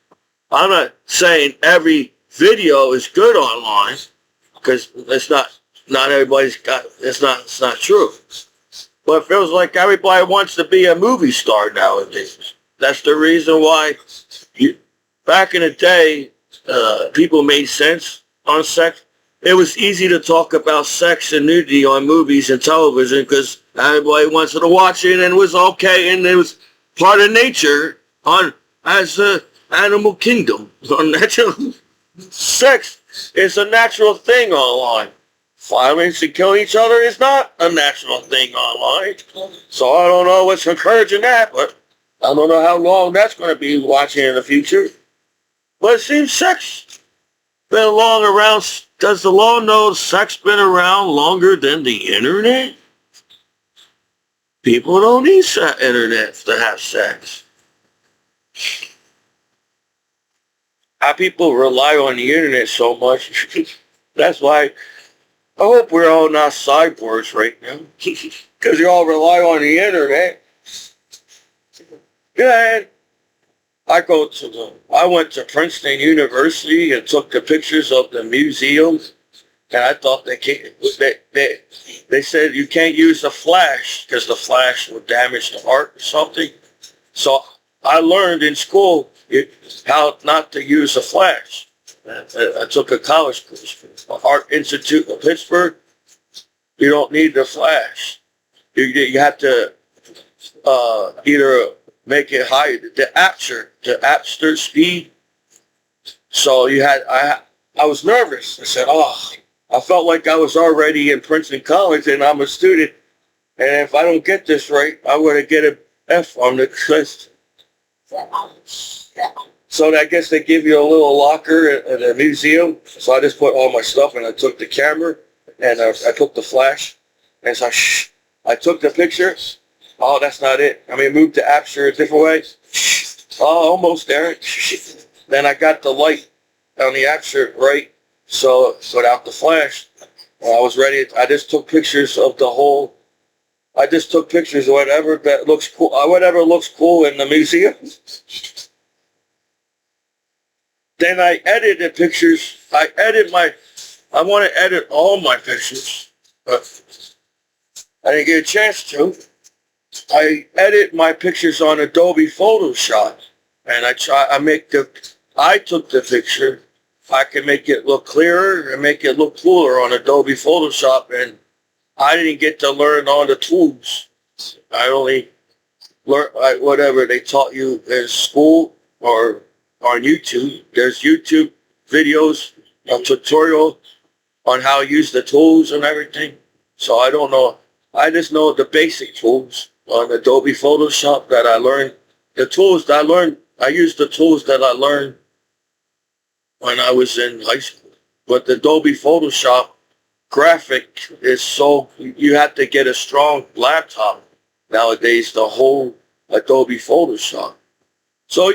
A: I'm not saying every video is good online, because it's not everybody's got, it's not true. But it feels like everybody wants to be a movie star nowadays. That's the reason why back in the day, people made sense on sex. It was easy to talk about sex and nudity on movies and television because everybody wanted to watch it and it was okay and it was part of nature as a animal kingdom. Sex is a natural thing online. Violence and killing each other is not a natural thing online. So I don't know what's encouraging that, but I don't know how long that's going to be watching in the future. But it seems sex been long around. Does the law know sex been around longer than the internet? People don't need internet to have sex. How people rely on the internet so much. That's why I hope we're all not cyborgs right now. Because you all rely on the internet. Yeah, I went to Princeton University and took the pictures of the museums, and I thought they said you can't use the flash because the flash would damage the art or something. So I learned in school how not to use a flash. I took a college course from the Art Institute of Pittsburgh. You don't need the flash. You have to either make it high, the aperture speed. So I was nervous. I said, I felt like I was already in Princeton College and I'm a student. And if I don't get this right, I'm going to get an F on the test. So I guess they give you a little locker at a museum. So I just put all my stuff and I took the camera and I took the flash. And so I took the picture. Oh, that's not it. I mean, moved the aperture a different way. Oh, almost there. Then I got the light on the aperture right. So without the flash, I was ready. I just took pictures of the whole. I just took pictures of whatever that looks cool. Whatever looks cool in the museum. Then I edited pictures. I want to edit all my pictures, but I didn't get a chance to. I edit my pictures on Adobe Photoshop, and I took the picture. I can make it look clearer and make it look cooler on Adobe Photoshop, and I didn't get to learn all the tools. I only learned whatever they taught you in school or on YouTube. There's YouTube videos, a tutorial on how to use the tools and everything. So I don't know. I just know the basic tools on Adobe Photoshop that I learned. The tools that I learned, I used the tools that I learned when I was in high school. But the Adobe Photoshop graphic is you have to get a strong laptop nowadays the whole Adobe Photoshop. So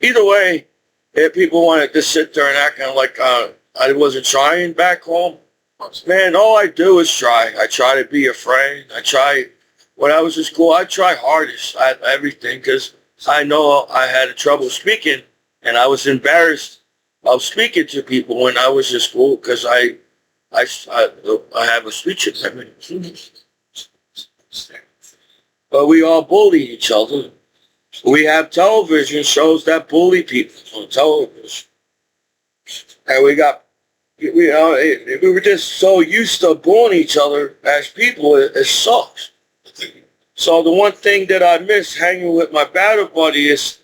A: either way, if people wanted to sit there and act like I wasn't trying back home, man, all I do is try. I try to be a friend. I try, when I was in school, I try hardest at everything because I know I had trouble speaking and I was embarrassed of speaking to people when I was in school because I have a speech impediment. But we all bully each other. We have television shows that bully people on television. And we were just so used to bullying each other as people, it sucks. So the one thing that I miss hanging with my battle buddy is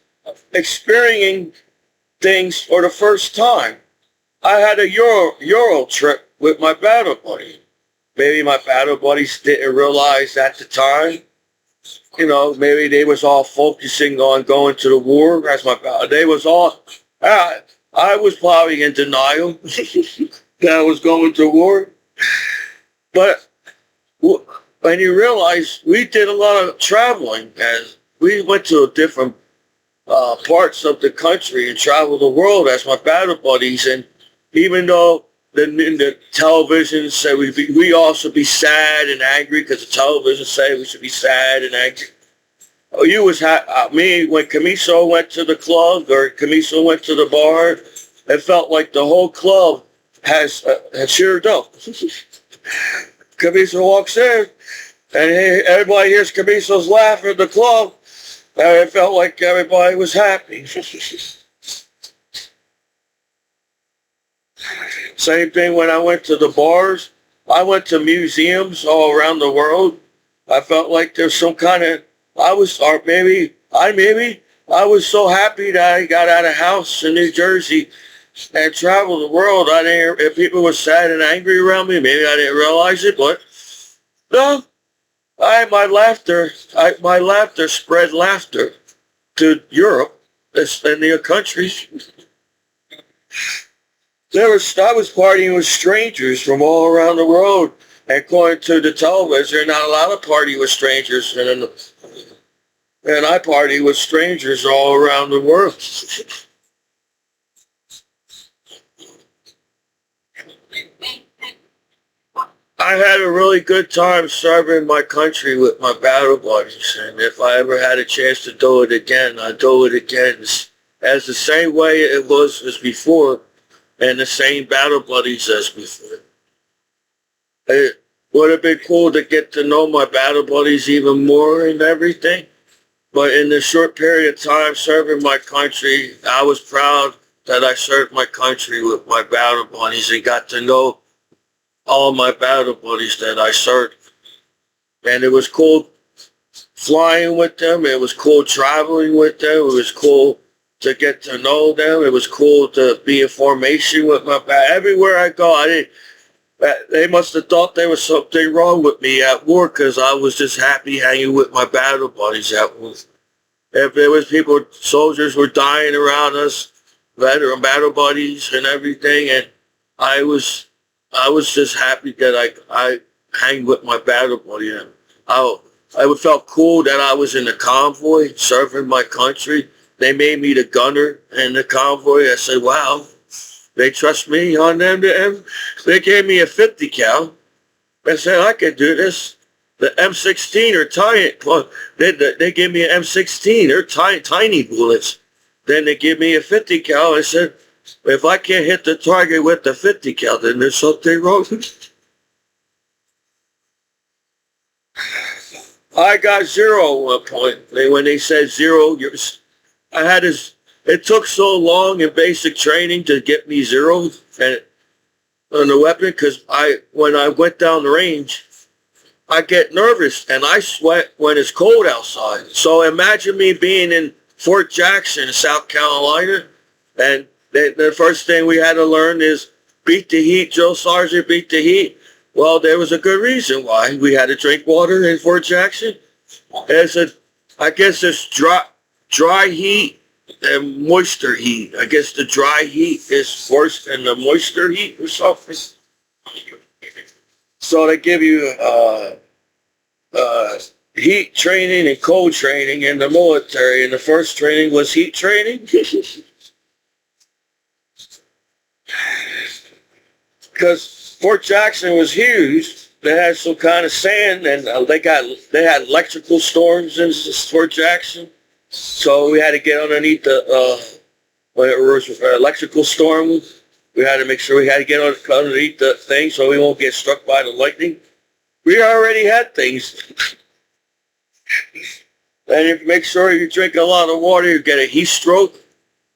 A: experiencing things for the first time. I had a Euro trip with my battle buddy. Maybe my battle buddies didn't realize at the time. Maybe they was all focusing on going to the war. They was all, I was probably in denial that I was going to war. But when you realize we did a lot of traveling and we went to different parts of the country and traveled the world as my battle buddies. And even though the television said we all should be sad and angry because the television said we should be sad and angry. You was me when Commiso went to the club or Commiso went to the bar. It felt like the whole club had cheered up. Commiso walks in, and everybody hears Commiso's laugh at the club, and it felt like everybody was happy. Same thing when I went to the bars. I went to museums all around the world. I felt like there's some kind of, I was so happy that I got out of house in New Jersey and traveled the world. If people were sad and angry around me, maybe I didn't realize it, but no, my laughter spread laughter to Europe and the countries. I was partying with strangers from all around the world, and according to the television, not a lot of party with strangers, and I party with strangers all around the world. I had a really good time serving my country with my battle buddies, and if I ever had a chance to do it again, I'd do it again as the same way it was as before. And the same battle buddies as before. It would have been cool to get to know my battle buddies even more and everything. But in the short period of time serving my country, I was proud that I served my country with my battle buddies and got to know all my battle buddies that I served. And it was cool flying with them. It was cool traveling with them. It was cool to get to know them. It was cool to be in formation with my battle. Everywhere I go, they must have thought there was something wrong with me at war because I was just happy hanging with my battle buddies at war. If there was soldiers were dying around us, veteran battle buddies and everything, and I was just happy that I hang with my battle buddy. And I felt cool that I was in the convoy serving my country. They made me the gunner in the convoy. I said, wow, they trust me on them. They gave me a 50 cal. I said, I can do this. The M16 are tiny. They gave me an M16. They're tiny bullets. Then they give me a 50 cal. I said, if I can't hit the target with the 50 cal, then there's something wrong. I got zero at one point. When they said zero, it took so long in basic training to get me zero on the weapon because when I went down the range, I get nervous and I sweat when it's cold outside. So imagine me being in Fort Jackson, South Carolina, and the first thing we had to learn is beat the heat, Joe Sargent, beat the heat. Well, there was a good reason why we had to drink water in Fort Jackson. I guess it's dry heat and moisture heat. I guess the dry heat is worse than the moisture heat or something. So they give you heat training and cold training in the military. And the first training was heat training. Because Fort Jackson was huge. They had some kind of sand, and they had electrical storms in Fort Jackson. So we had to get underneath the when it was electrical storm. We had to make sure we had to get underneath the thing so we won't get struck by the lightning. We already had things. And if you make sure you drink a lot of water, you get a heat stroke.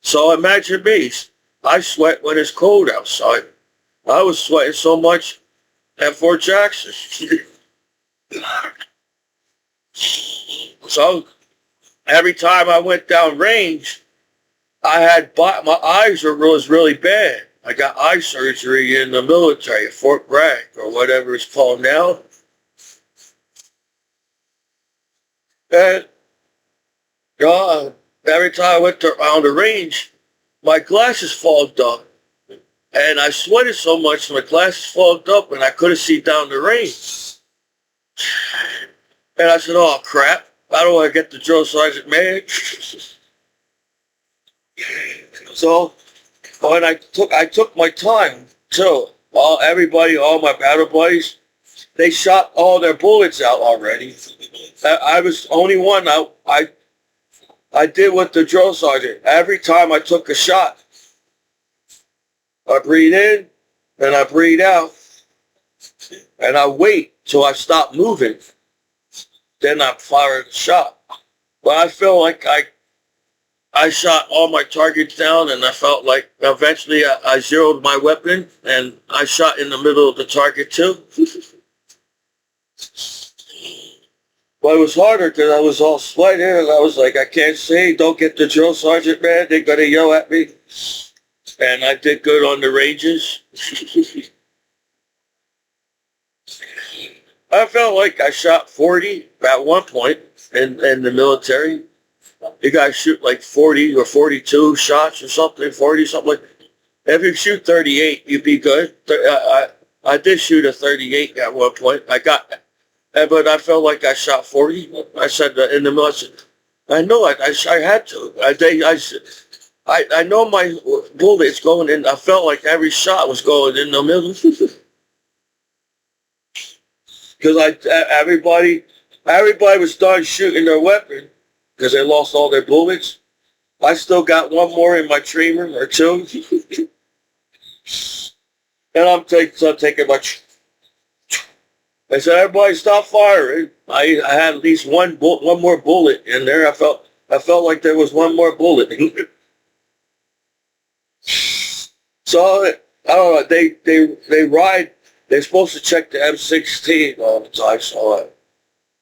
A: So imagine me. I sweat when it's cold outside. I was sweating so much at Fort Jackson. So every time I went down range, I had my eyes was really bad. I got eye surgery in the military at Fort Bragg or whatever it's called now. And every time I went around the range, my glasses fogged up. And I sweated so much, my glasses fogged up and I couldn't see down the range. And I said, oh crap, how do I get the drill sergeant mad? So when I took my time too. All my battle buddies, they shot all their bullets out already. I was the only one I did with the drill sergeant. Every time I took a shot, I breathe in and I breathe out and I wait till I stop moving. Then I fire the shot. But I feel like I shot all my targets down and I felt like eventually I zeroed my weapon and I shot in the middle of the target too. But it was harder because I was all sweating and I was like, I can't say, don't get the drill sergeant mad. They're going to yell at me. And I did good on the ranges. I felt like I shot 40 at one point in the military. You guys shoot like 40 or 42 shots or something, 40 something like that. If you shoot 38, you'd be good. I did shoot a 38 at one point. But I felt like I shot 40. I said in the military, I know I had to. I know my bullet's going in. I felt like every shot was going in the middle. Because everybody was done shooting their weapon because they lost all their bullets. I still got one more in my chamber or two. And I'm taking my... I said, everybody stop firing. I had at least one more bullet in there. I felt like there was one more bullet. So, I don't know, they ride, they're supposed to check the M16 all the time, so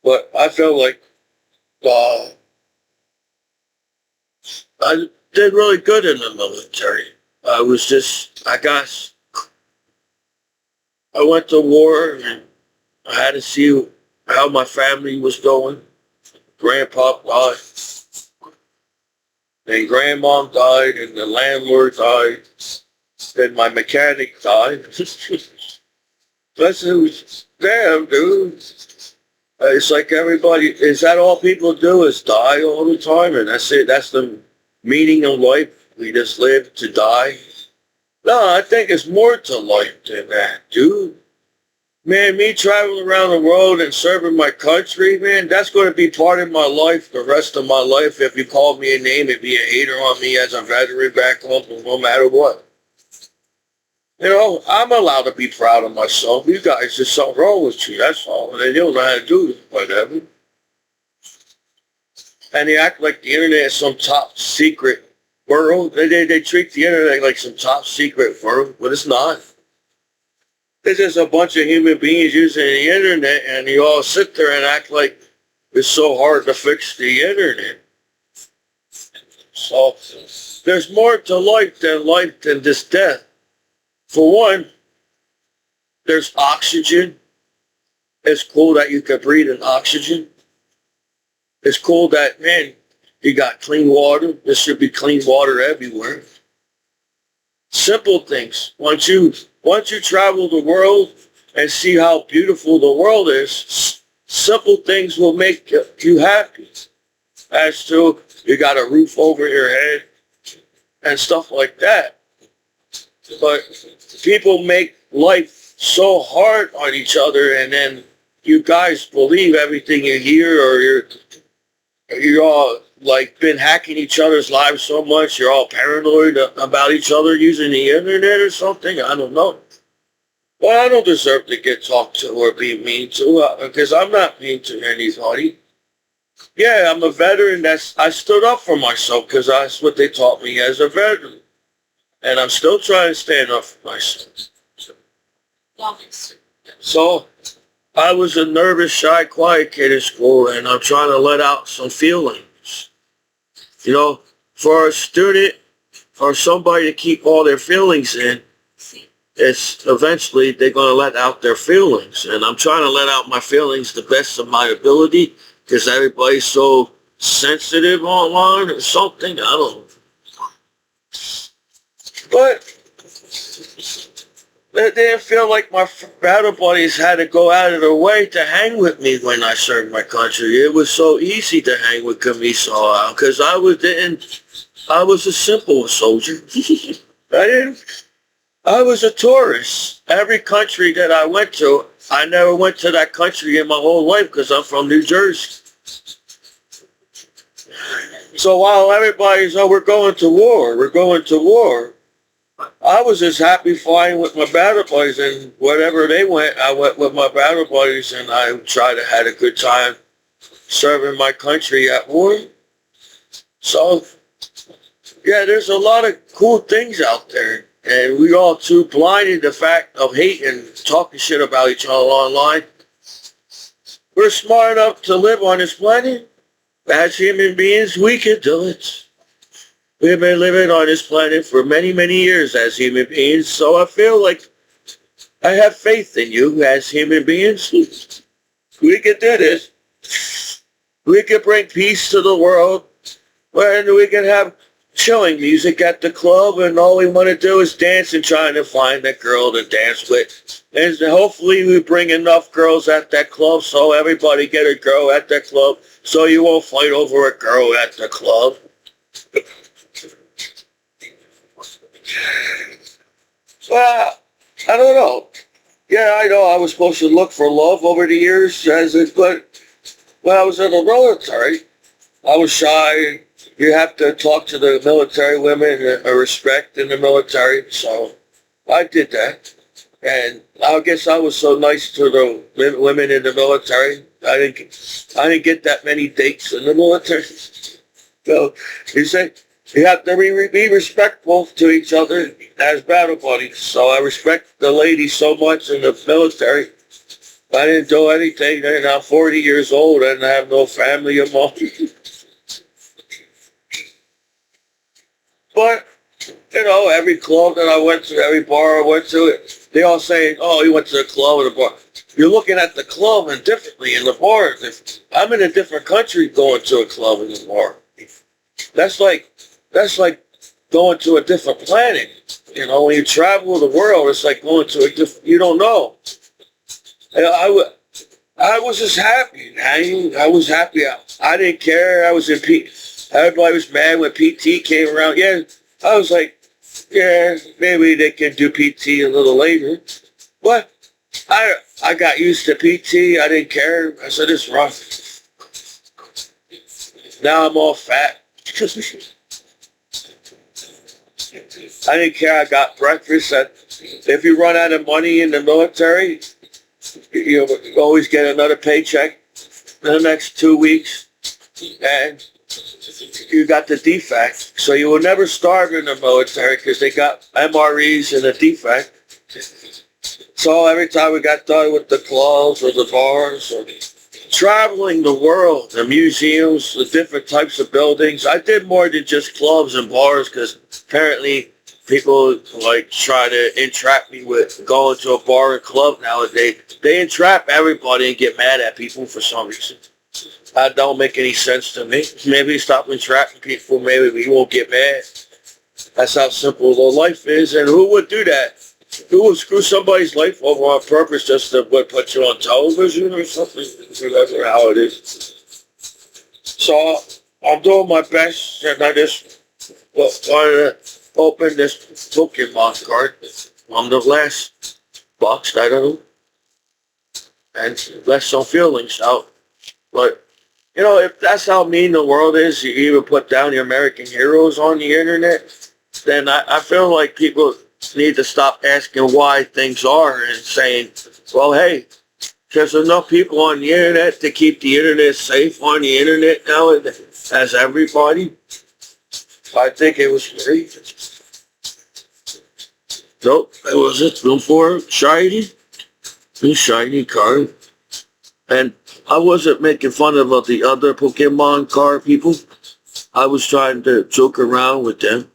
A: but I felt like I did really good in the military. I went to war and I had to see how my family was going. Grandpa died. Then grandmom died and the landlord died. Then my mechanic died. That's damn, dude. It's like everybody, is that all people do is die all the time? And that's it. That's the meaning of life. We just live to die. No, I think it's more to life than that, dude. Man, me traveling around the world and serving my country, man, that's going to be part of my life the rest of my life. If you call me a name and be a hater on me as a veteran back home, no matter what. You know, I'm allowed to be proud of myself. You guys, there's something wrong with you, that's all. And they don't know how to do it, whatever. And they act like the internet is some top secret world. They treat the internet like some top secret world, but it's not. There's just a bunch of human beings using the internet, and you all sit there and act like it's so hard to fix the internet. So there's more to life than just death. For one, there's oxygen. It's cool that you can breathe in oxygen. It's cool that, man, you got clean water. There should be clean water everywhere. Simple things. Once you travel the world and see how beautiful the world is, simple things will make you happy. As to you got a roof over your head and stuff like that. But people make life so hard on each other, and then you guys believe everything you hear, or you're all like been hacking each other's lives so much, you're all paranoid about each other using the internet or something. I don't know. Well, I don't deserve to get talked to or be mean to, because I'm not mean to anybody. Yeah, I'm a veteran. I stood up for myself because that's what they taught me as a veteran. And I'm still trying to stand up for myself. So I was a nervous, shy, quiet kid in school, and I'm trying to let out some feelings. You know, for a student or somebody to keep all their feelings in, it's eventually they're going to let out their feelings. And I'm trying to let out my feelings the best of my ability, because everybody's so sensitive online or something. I don't know. But it didn't feel like my battle buddies had to go out of their way to hang with me when I served my country. It was so easy to hang with Commiso because I was a simple soldier. I was a tourist. Every country that I went to, I never went to that country in my whole life because I'm from New Jersey. So while everybody's, we're going to war, I was just happy flying with my battle buddies, and wherever they went, I went with my battle buddies, and I tried to have a good time serving my country at war. So, yeah, there's a lot of cool things out there, and we all too blinded to the fact of hate and talking shit about each other online. We're smart enough to live on this planet. As human beings, we can do it. We've been living on this planet for many, many years as human beings, so I feel like I have faith in you as human beings. We can do this. We can bring peace to the world, and we can have chilling music at the club, and all we want to do is dance and trying to find a girl to dance with. And hopefully we bring enough girls at that club so everybody get a girl at that club, so you won't fight over a girl at the club. Well, I don't know. Yeah, I know I was supposed to look for love over the years, but when I was in the military, I was shy. You have to talk to the military women and respect in the military, so I did that. And I guess I was so nice to the women in the military. I didn't get that many dates in the military. So you say you have to be respectful to each other as battle buddies. So I respect the ladies so much in the military. I didn't do anything, and I'm 40 years old and I have no family of my own. But, you know, every club that I went to, every bar I went to, they all say, oh, you went to the club or the bar. You're looking at the club and differently in the bar. I'm in a different country going to a club and a bar. That's like going to a different planet. You know, when you travel the world, it's like going to a different, you don't know. And I was just happy. I was happy. I didn't care. I was in peace. Everybody was mad when PT came around. Yeah, I was like, yeah, maybe they can do PT a little later. But I got used to PT. I didn't care. I said, it's rough. Now I'm all fat. I didn't care. I got breakfast. If you run out of money in the military, you always get another paycheck in the next 2 weeks. And you got the defect. So you will never starve in the military because they got MREs and a defect. So every time we got done with the clubs or the bars or traveling the world, the museums, the different types of buildings, I did more than just clubs and bars because apparently people like try to entrap me with going to a bar and club nowadays. They entrap everybody and get mad at people for some reason. That don't make any sense to me. Maybe stop entrapping people. Maybe we won't get mad. That's how simple the life is. And who would do that? who would screw somebody's life over on purpose just to put you on television or something? So that's how it is. So I'm doing my best, and I just wanted to open this Pokemon card on the last box, I don't know, and let some feelings out. But, you know, if that's how mean the world is, you even put down your American heroes on the internet, then I feel like people need to stop asking why things are and saying, well, hey, there's enough people on the internet to keep the internet safe on the internet now as everybody. I think it was great. Nope, it wasn't. No more shiny. A shiny card. And I wasn't making fun of the other Pokemon card people. I was trying to joke around with them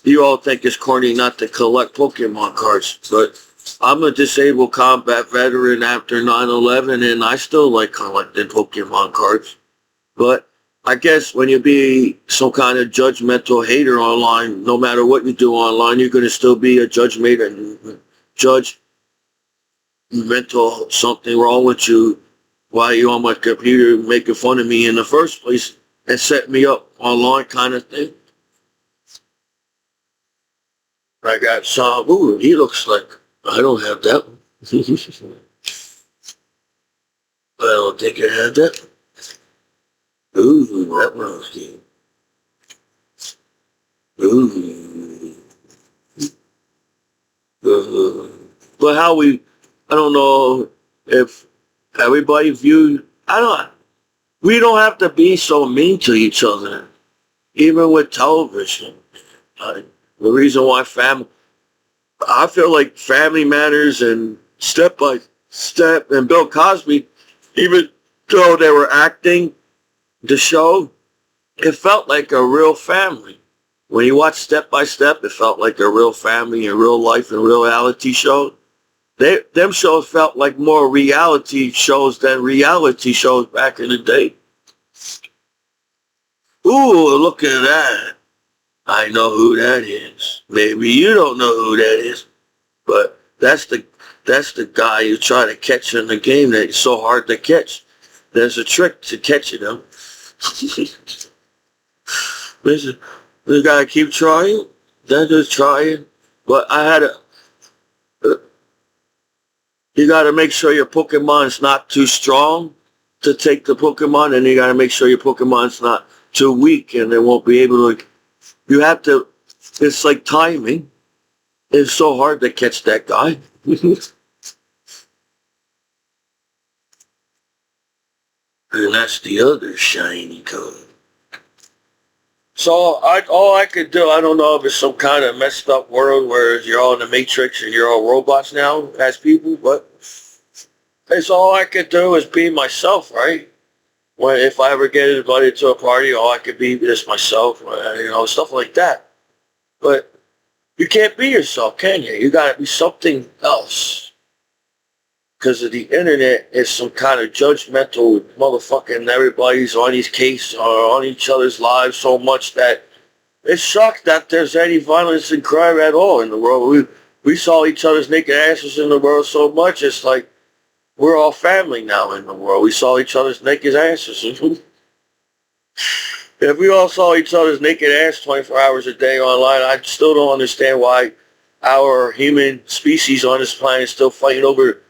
A: you all think it's corny not to collect Pokemon cards, but I'm a disabled combat veteran after 9/11, and I still like collecting Pokemon cards. But I guess when you be some kind of judgmental hater online, no matter what you do online, you're going to still be a judgmental something wrong with you while you're on my computer making fun of me in the first place and set me up online kind of thing. I got some, ooh, he looks like, I don't have that one. I don't think I have that. Ooh, that one's good. Ooh. But I don't know if everybody viewed, we don't have to be so mean to each other, even with television. The reason why I feel like Family Matters and Step by Step and Bill Cosby, even though they were acting the show, it felt like a real family. When you watch Step by Step, it felt like a real family in real life and reality show. Them shows felt like more reality shows than reality shows back in the day. Ooh, look at that. I know who that is. Maybe you don't know who that is, but that's the guy you try to catch in the game that is so hard to catch. There's a trick to catching him. Listen, you gotta keep trying. Then just trying. But you gotta make sure your Pokemon's not too strong to take the Pokemon, and you gotta make sure your Pokemon's not too weak, and they won't be able to. You have to, it's like timing. It's so hard to catch that guy. And that's the other shiny color. So all I could do, I don't know if it's some kind of messed up world where you're all in the Matrix and you're all robots now as people, but it's all I could do is be myself, right? If I ever get invited to a party, all I could be is myself, stuff like that. But you can't be yourself, can you? You gotta be something else. Because of the internet is some kind of judgmental motherfucking, everybody's on his case or on each other's lives so much that it's shocked that there's any violence and crime at all in the world. We saw each other's naked asses in the world so much, it's like, we're all family now in the world. We saw each other's naked asses. If we all saw each other's naked ass 24 hours a day online, I still don't understand why our human species on this planet is still fighting over.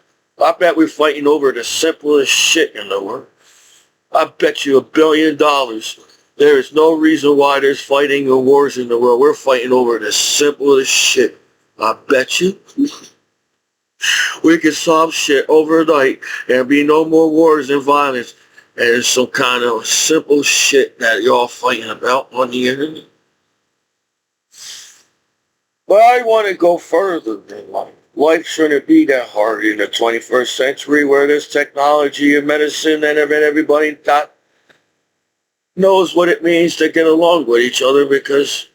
A: I bet we're fighting over the simplest shit in the world. I bet you $1 billion. There is no reason why there's fighting or wars in the world. We're fighting over the simplest shit. I bet you. We can solve shit overnight and be no more wars and violence. And it's some kind of simple shit that y'all fighting about on the internet. But I want to go further than life. Life shouldn't be that hard in the 21st century where there's technology and medicine and everybody knows what it means to get along with each other because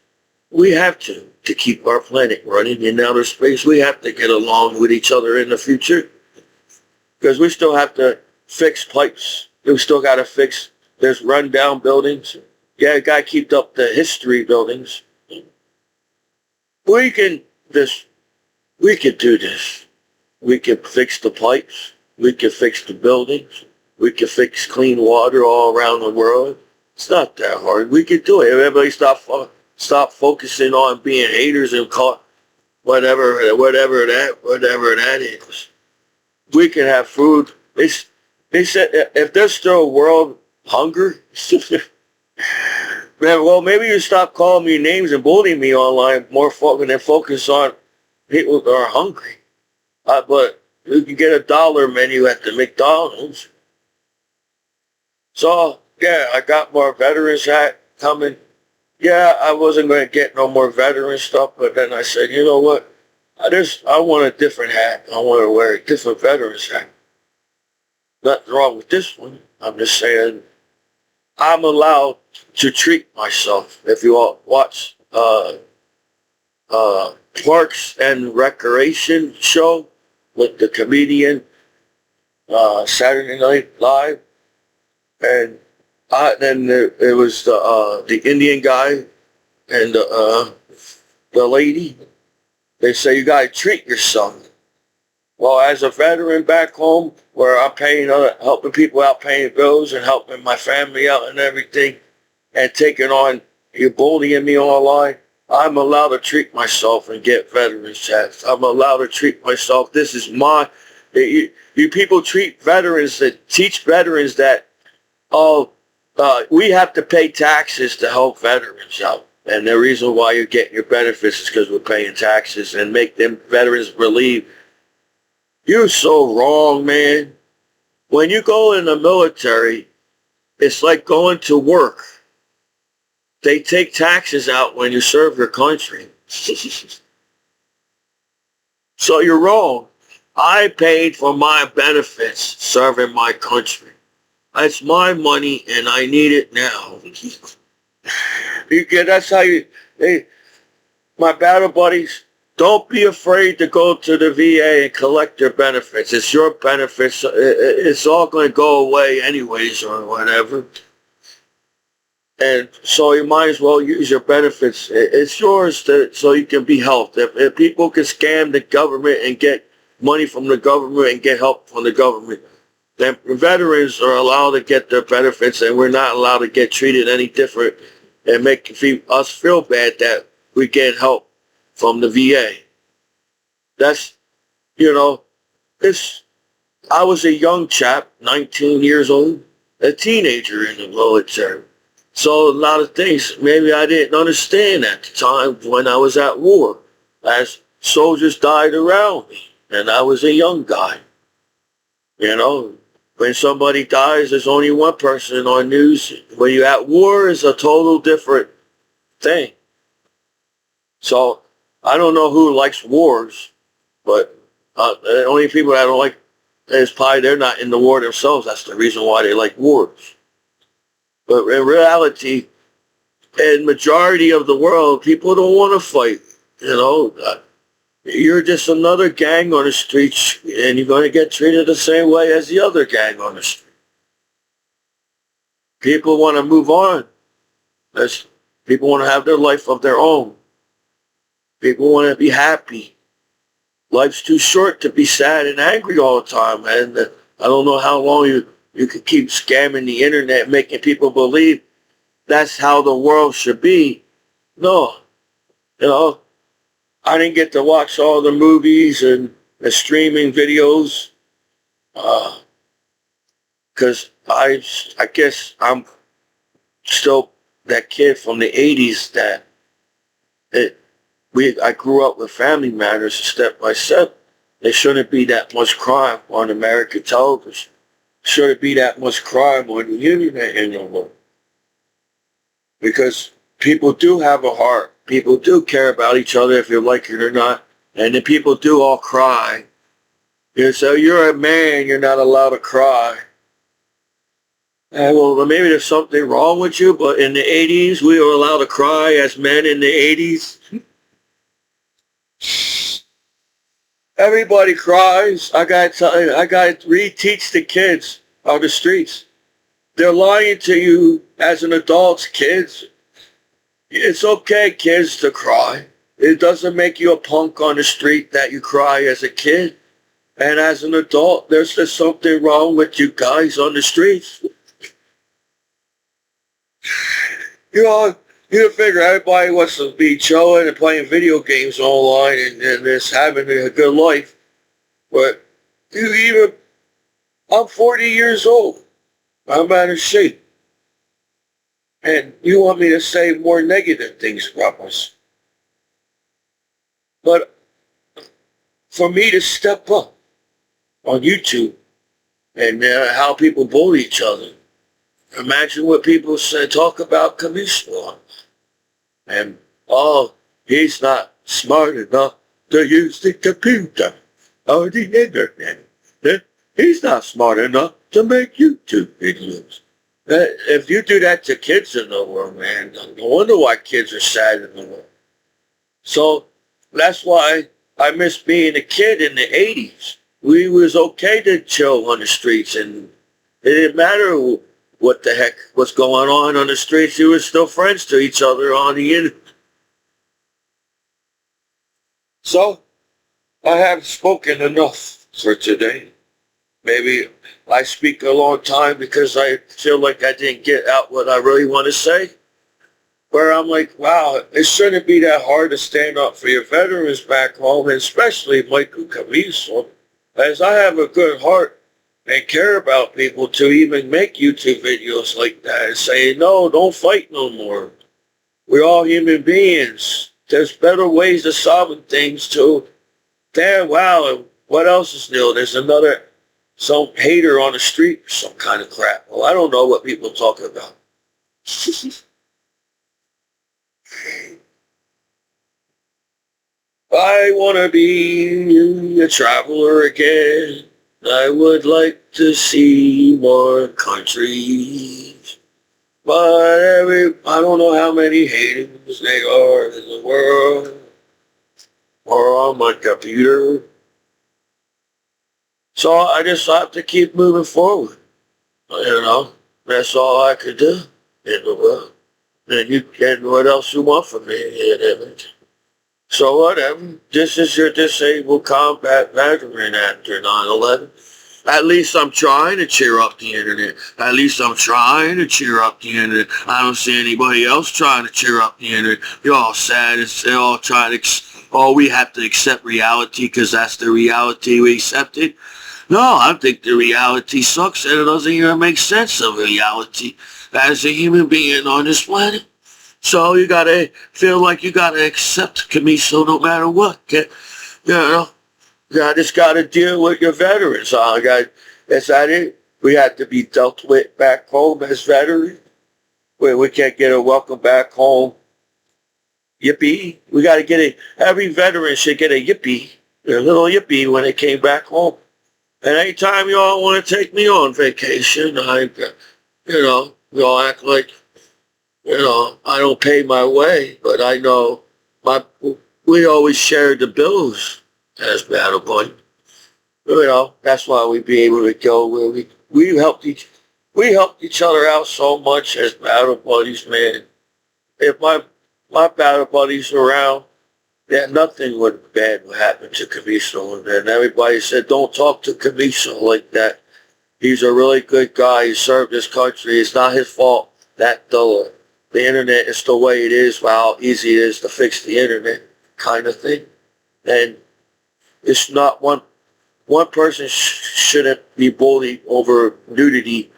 A: we have to keep our planet running in outer space. We have to get along with each other in the future because we still have to fix pipes. We still got to fix, there's rundown buildings. Yeah, got to keep up the history buildings. We can just We could do this. We could fix the pipes. We could fix the buildings. We could fix clean water all around the world. It's not that hard. We could do it. Everybody stop focusing on being haters and call whatever that is. We can have food. They said if there's still world hunger, man, well, maybe you stop calling me names and bullying me online more and focus on people that are hungry. But you can get a dollar menu at the McDonald's. So, yeah, I got more veterans hat coming. Yeah, I wasn't going to get no more veteran stuff, but then I said, you know what? I want a different hat. I want to wear a different veterans hat. Nothing wrong with this one. I'm just saying I'm allowed to treat myself. If you all watch Parks and Recreation show with the comedian Saturday Night Live, and then it was the Indian guy and the lady. They say you gotta treat yourself. Well, as a veteran back home, where I'm helping people out, paying bills, and helping my family out and everything, and taking on you bullying me online, I'm allowed to treat myself and get veterans hats. I'm allowed to treat myself. This is you people treat veterans that teach veterans that we have to pay taxes to help veterans out. And the reason why you're getting your benefits is because we're paying taxes and make them veterans relieve. You're so wrong, man. When you go in the military, it's like going to work. They take taxes out when you serve your country. So you're wrong. I paid for my benefits serving my country. It's my money and I need it now. That's how my battle buddies, don't be afraid to go to the VA and collect your benefits. It's your benefits. It's all going to go away anyways or whatever. And so you might as well use your benefits. It's yours so you can be helped. If people can scam the government and get money from the government and get help from the government, then veterans are allowed to get their benefits and we're not allowed to get treated any different and make us feel bad that we get help from the VA. That's, I was a young chap, 19 years old, a teenager in the military. So a lot of things maybe I didn't understand at the time when I was at war, as soldiers died around me and I was a young guy. When somebody dies, there's only one person on news. When you're at war, it's a total different thing. So I don't know who likes wars, but the only people that don't like is probably they're not in the war themselves. That's the reason why they like wars. But in reality, in majority of the world, people don't want to fight. You're just another gang on the streets, and you're going to get treated the same way as the other gang on the street. People want to move on. People want to have their life of their own. People want to be happy. Life's too short to be sad and angry all the time, and I don't know how long you could keep scamming the internet, making people believe that's how the world should be. No. I didn't get to watch all the movies and the streaming videos because I guess I'm still that kid from the 80s that I grew up with Family Matters step by step. There shouldn't be that much crime on American television. Shouldn't be that much crime on the internet anymore. Because people do have a heart. People do care about each other if you like it or not. And the people do all cry. So you're a man, you're not allowed to cry. Well, maybe there's something wrong with you, but in the 80s, we were allowed to cry as men in the 80s. Everybody cries. I got to reteach the kids on the streets. They're lying to you as an adult, kids. It's okay, kids, to cry. It doesn't make you a punk on the street that you cry as a kid. And as an adult, there's just something wrong with you guys on the streets. You know, you figure everybody wants to be chilling and playing video games online and just having a good life. But I'm 40 years old. I'm out of shape. And you want me to say more negative things about us. But for me to step up on YouTube and how people bully each other, imagine what people say, talk about Commiso. And, oh, he's not smart enough to use the computer or the internet. He's not smart enough to make YouTube videos. If you do that to kids in the world, man, no wonder why kids are sad in the world. So that's why I miss being a kid in the 80s. We was okay to chill on the streets, and it didn't matter what the heck was going on the streets. You were still friends to each other on the internet. So I have spoken enough for today. Maybe I speak a long time because I feel like I didn't get out what I really want to say. Where I'm like, wow, it shouldn't be that hard to stand up for your veterans back home, and especially Michael Commiso, as I have a good heart and care about people to even make YouTube videos like that and say, no, don't fight no more. We're all human beings. There's better ways of solving things too. Damn, wow, and what else is new? There's some hater on the street or some kind of crap. Well, I don't know what people talk about. I want to be a traveler again. I would like to see more countries. But I don't know how many haters they are in the world or on my computer. So I just have to keep moving forward. That's all I could do in the world. And what else you want from me and everything. So whatever. This is your disabled combat veteran after 9/11. At least I'm trying to cheer up the internet. At least I'm trying to cheer up the internet. I don't see anybody else trying to cheer up the internet. You're all sad. They're all trying to, we have to accept reality because that's the reality we accepted. No, I think the reality sucks and it doesn't even make sense of reality as a human being on this planet. So you gotta feel like you gotta accept Commiso no matter what. You just gotta deal with your veterans. Is that it? We have to be dealt with back home as veterans. We can't get a welcome back home. Yippee. We gotta get every veteran should get a yippee, a little yippee when they came back home. And anytime you all want to take me on vacation, you all act like, I don't pay my way, but I know we always shared the bills as Battle Boy. That's why we be able to go where we helped each other out so much as battle buddies, man. If my battle buddies were around, then nothing bad would happen to Commiso. And everybody said, don't talk to Commiso like that. He's a really good guy. He served his country. It's not his fault that the internet is the way it is, how easy it is to fix the internet kind of thing. And it's not one person shouldn't be bullied over nudity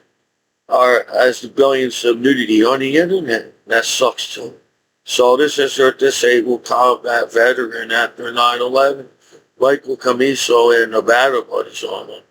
A: or as the billions of nudity on the internet. That sucks too. So this is your disabled combat veteran after 9/11. Michael Commiso and the battle buddies on him.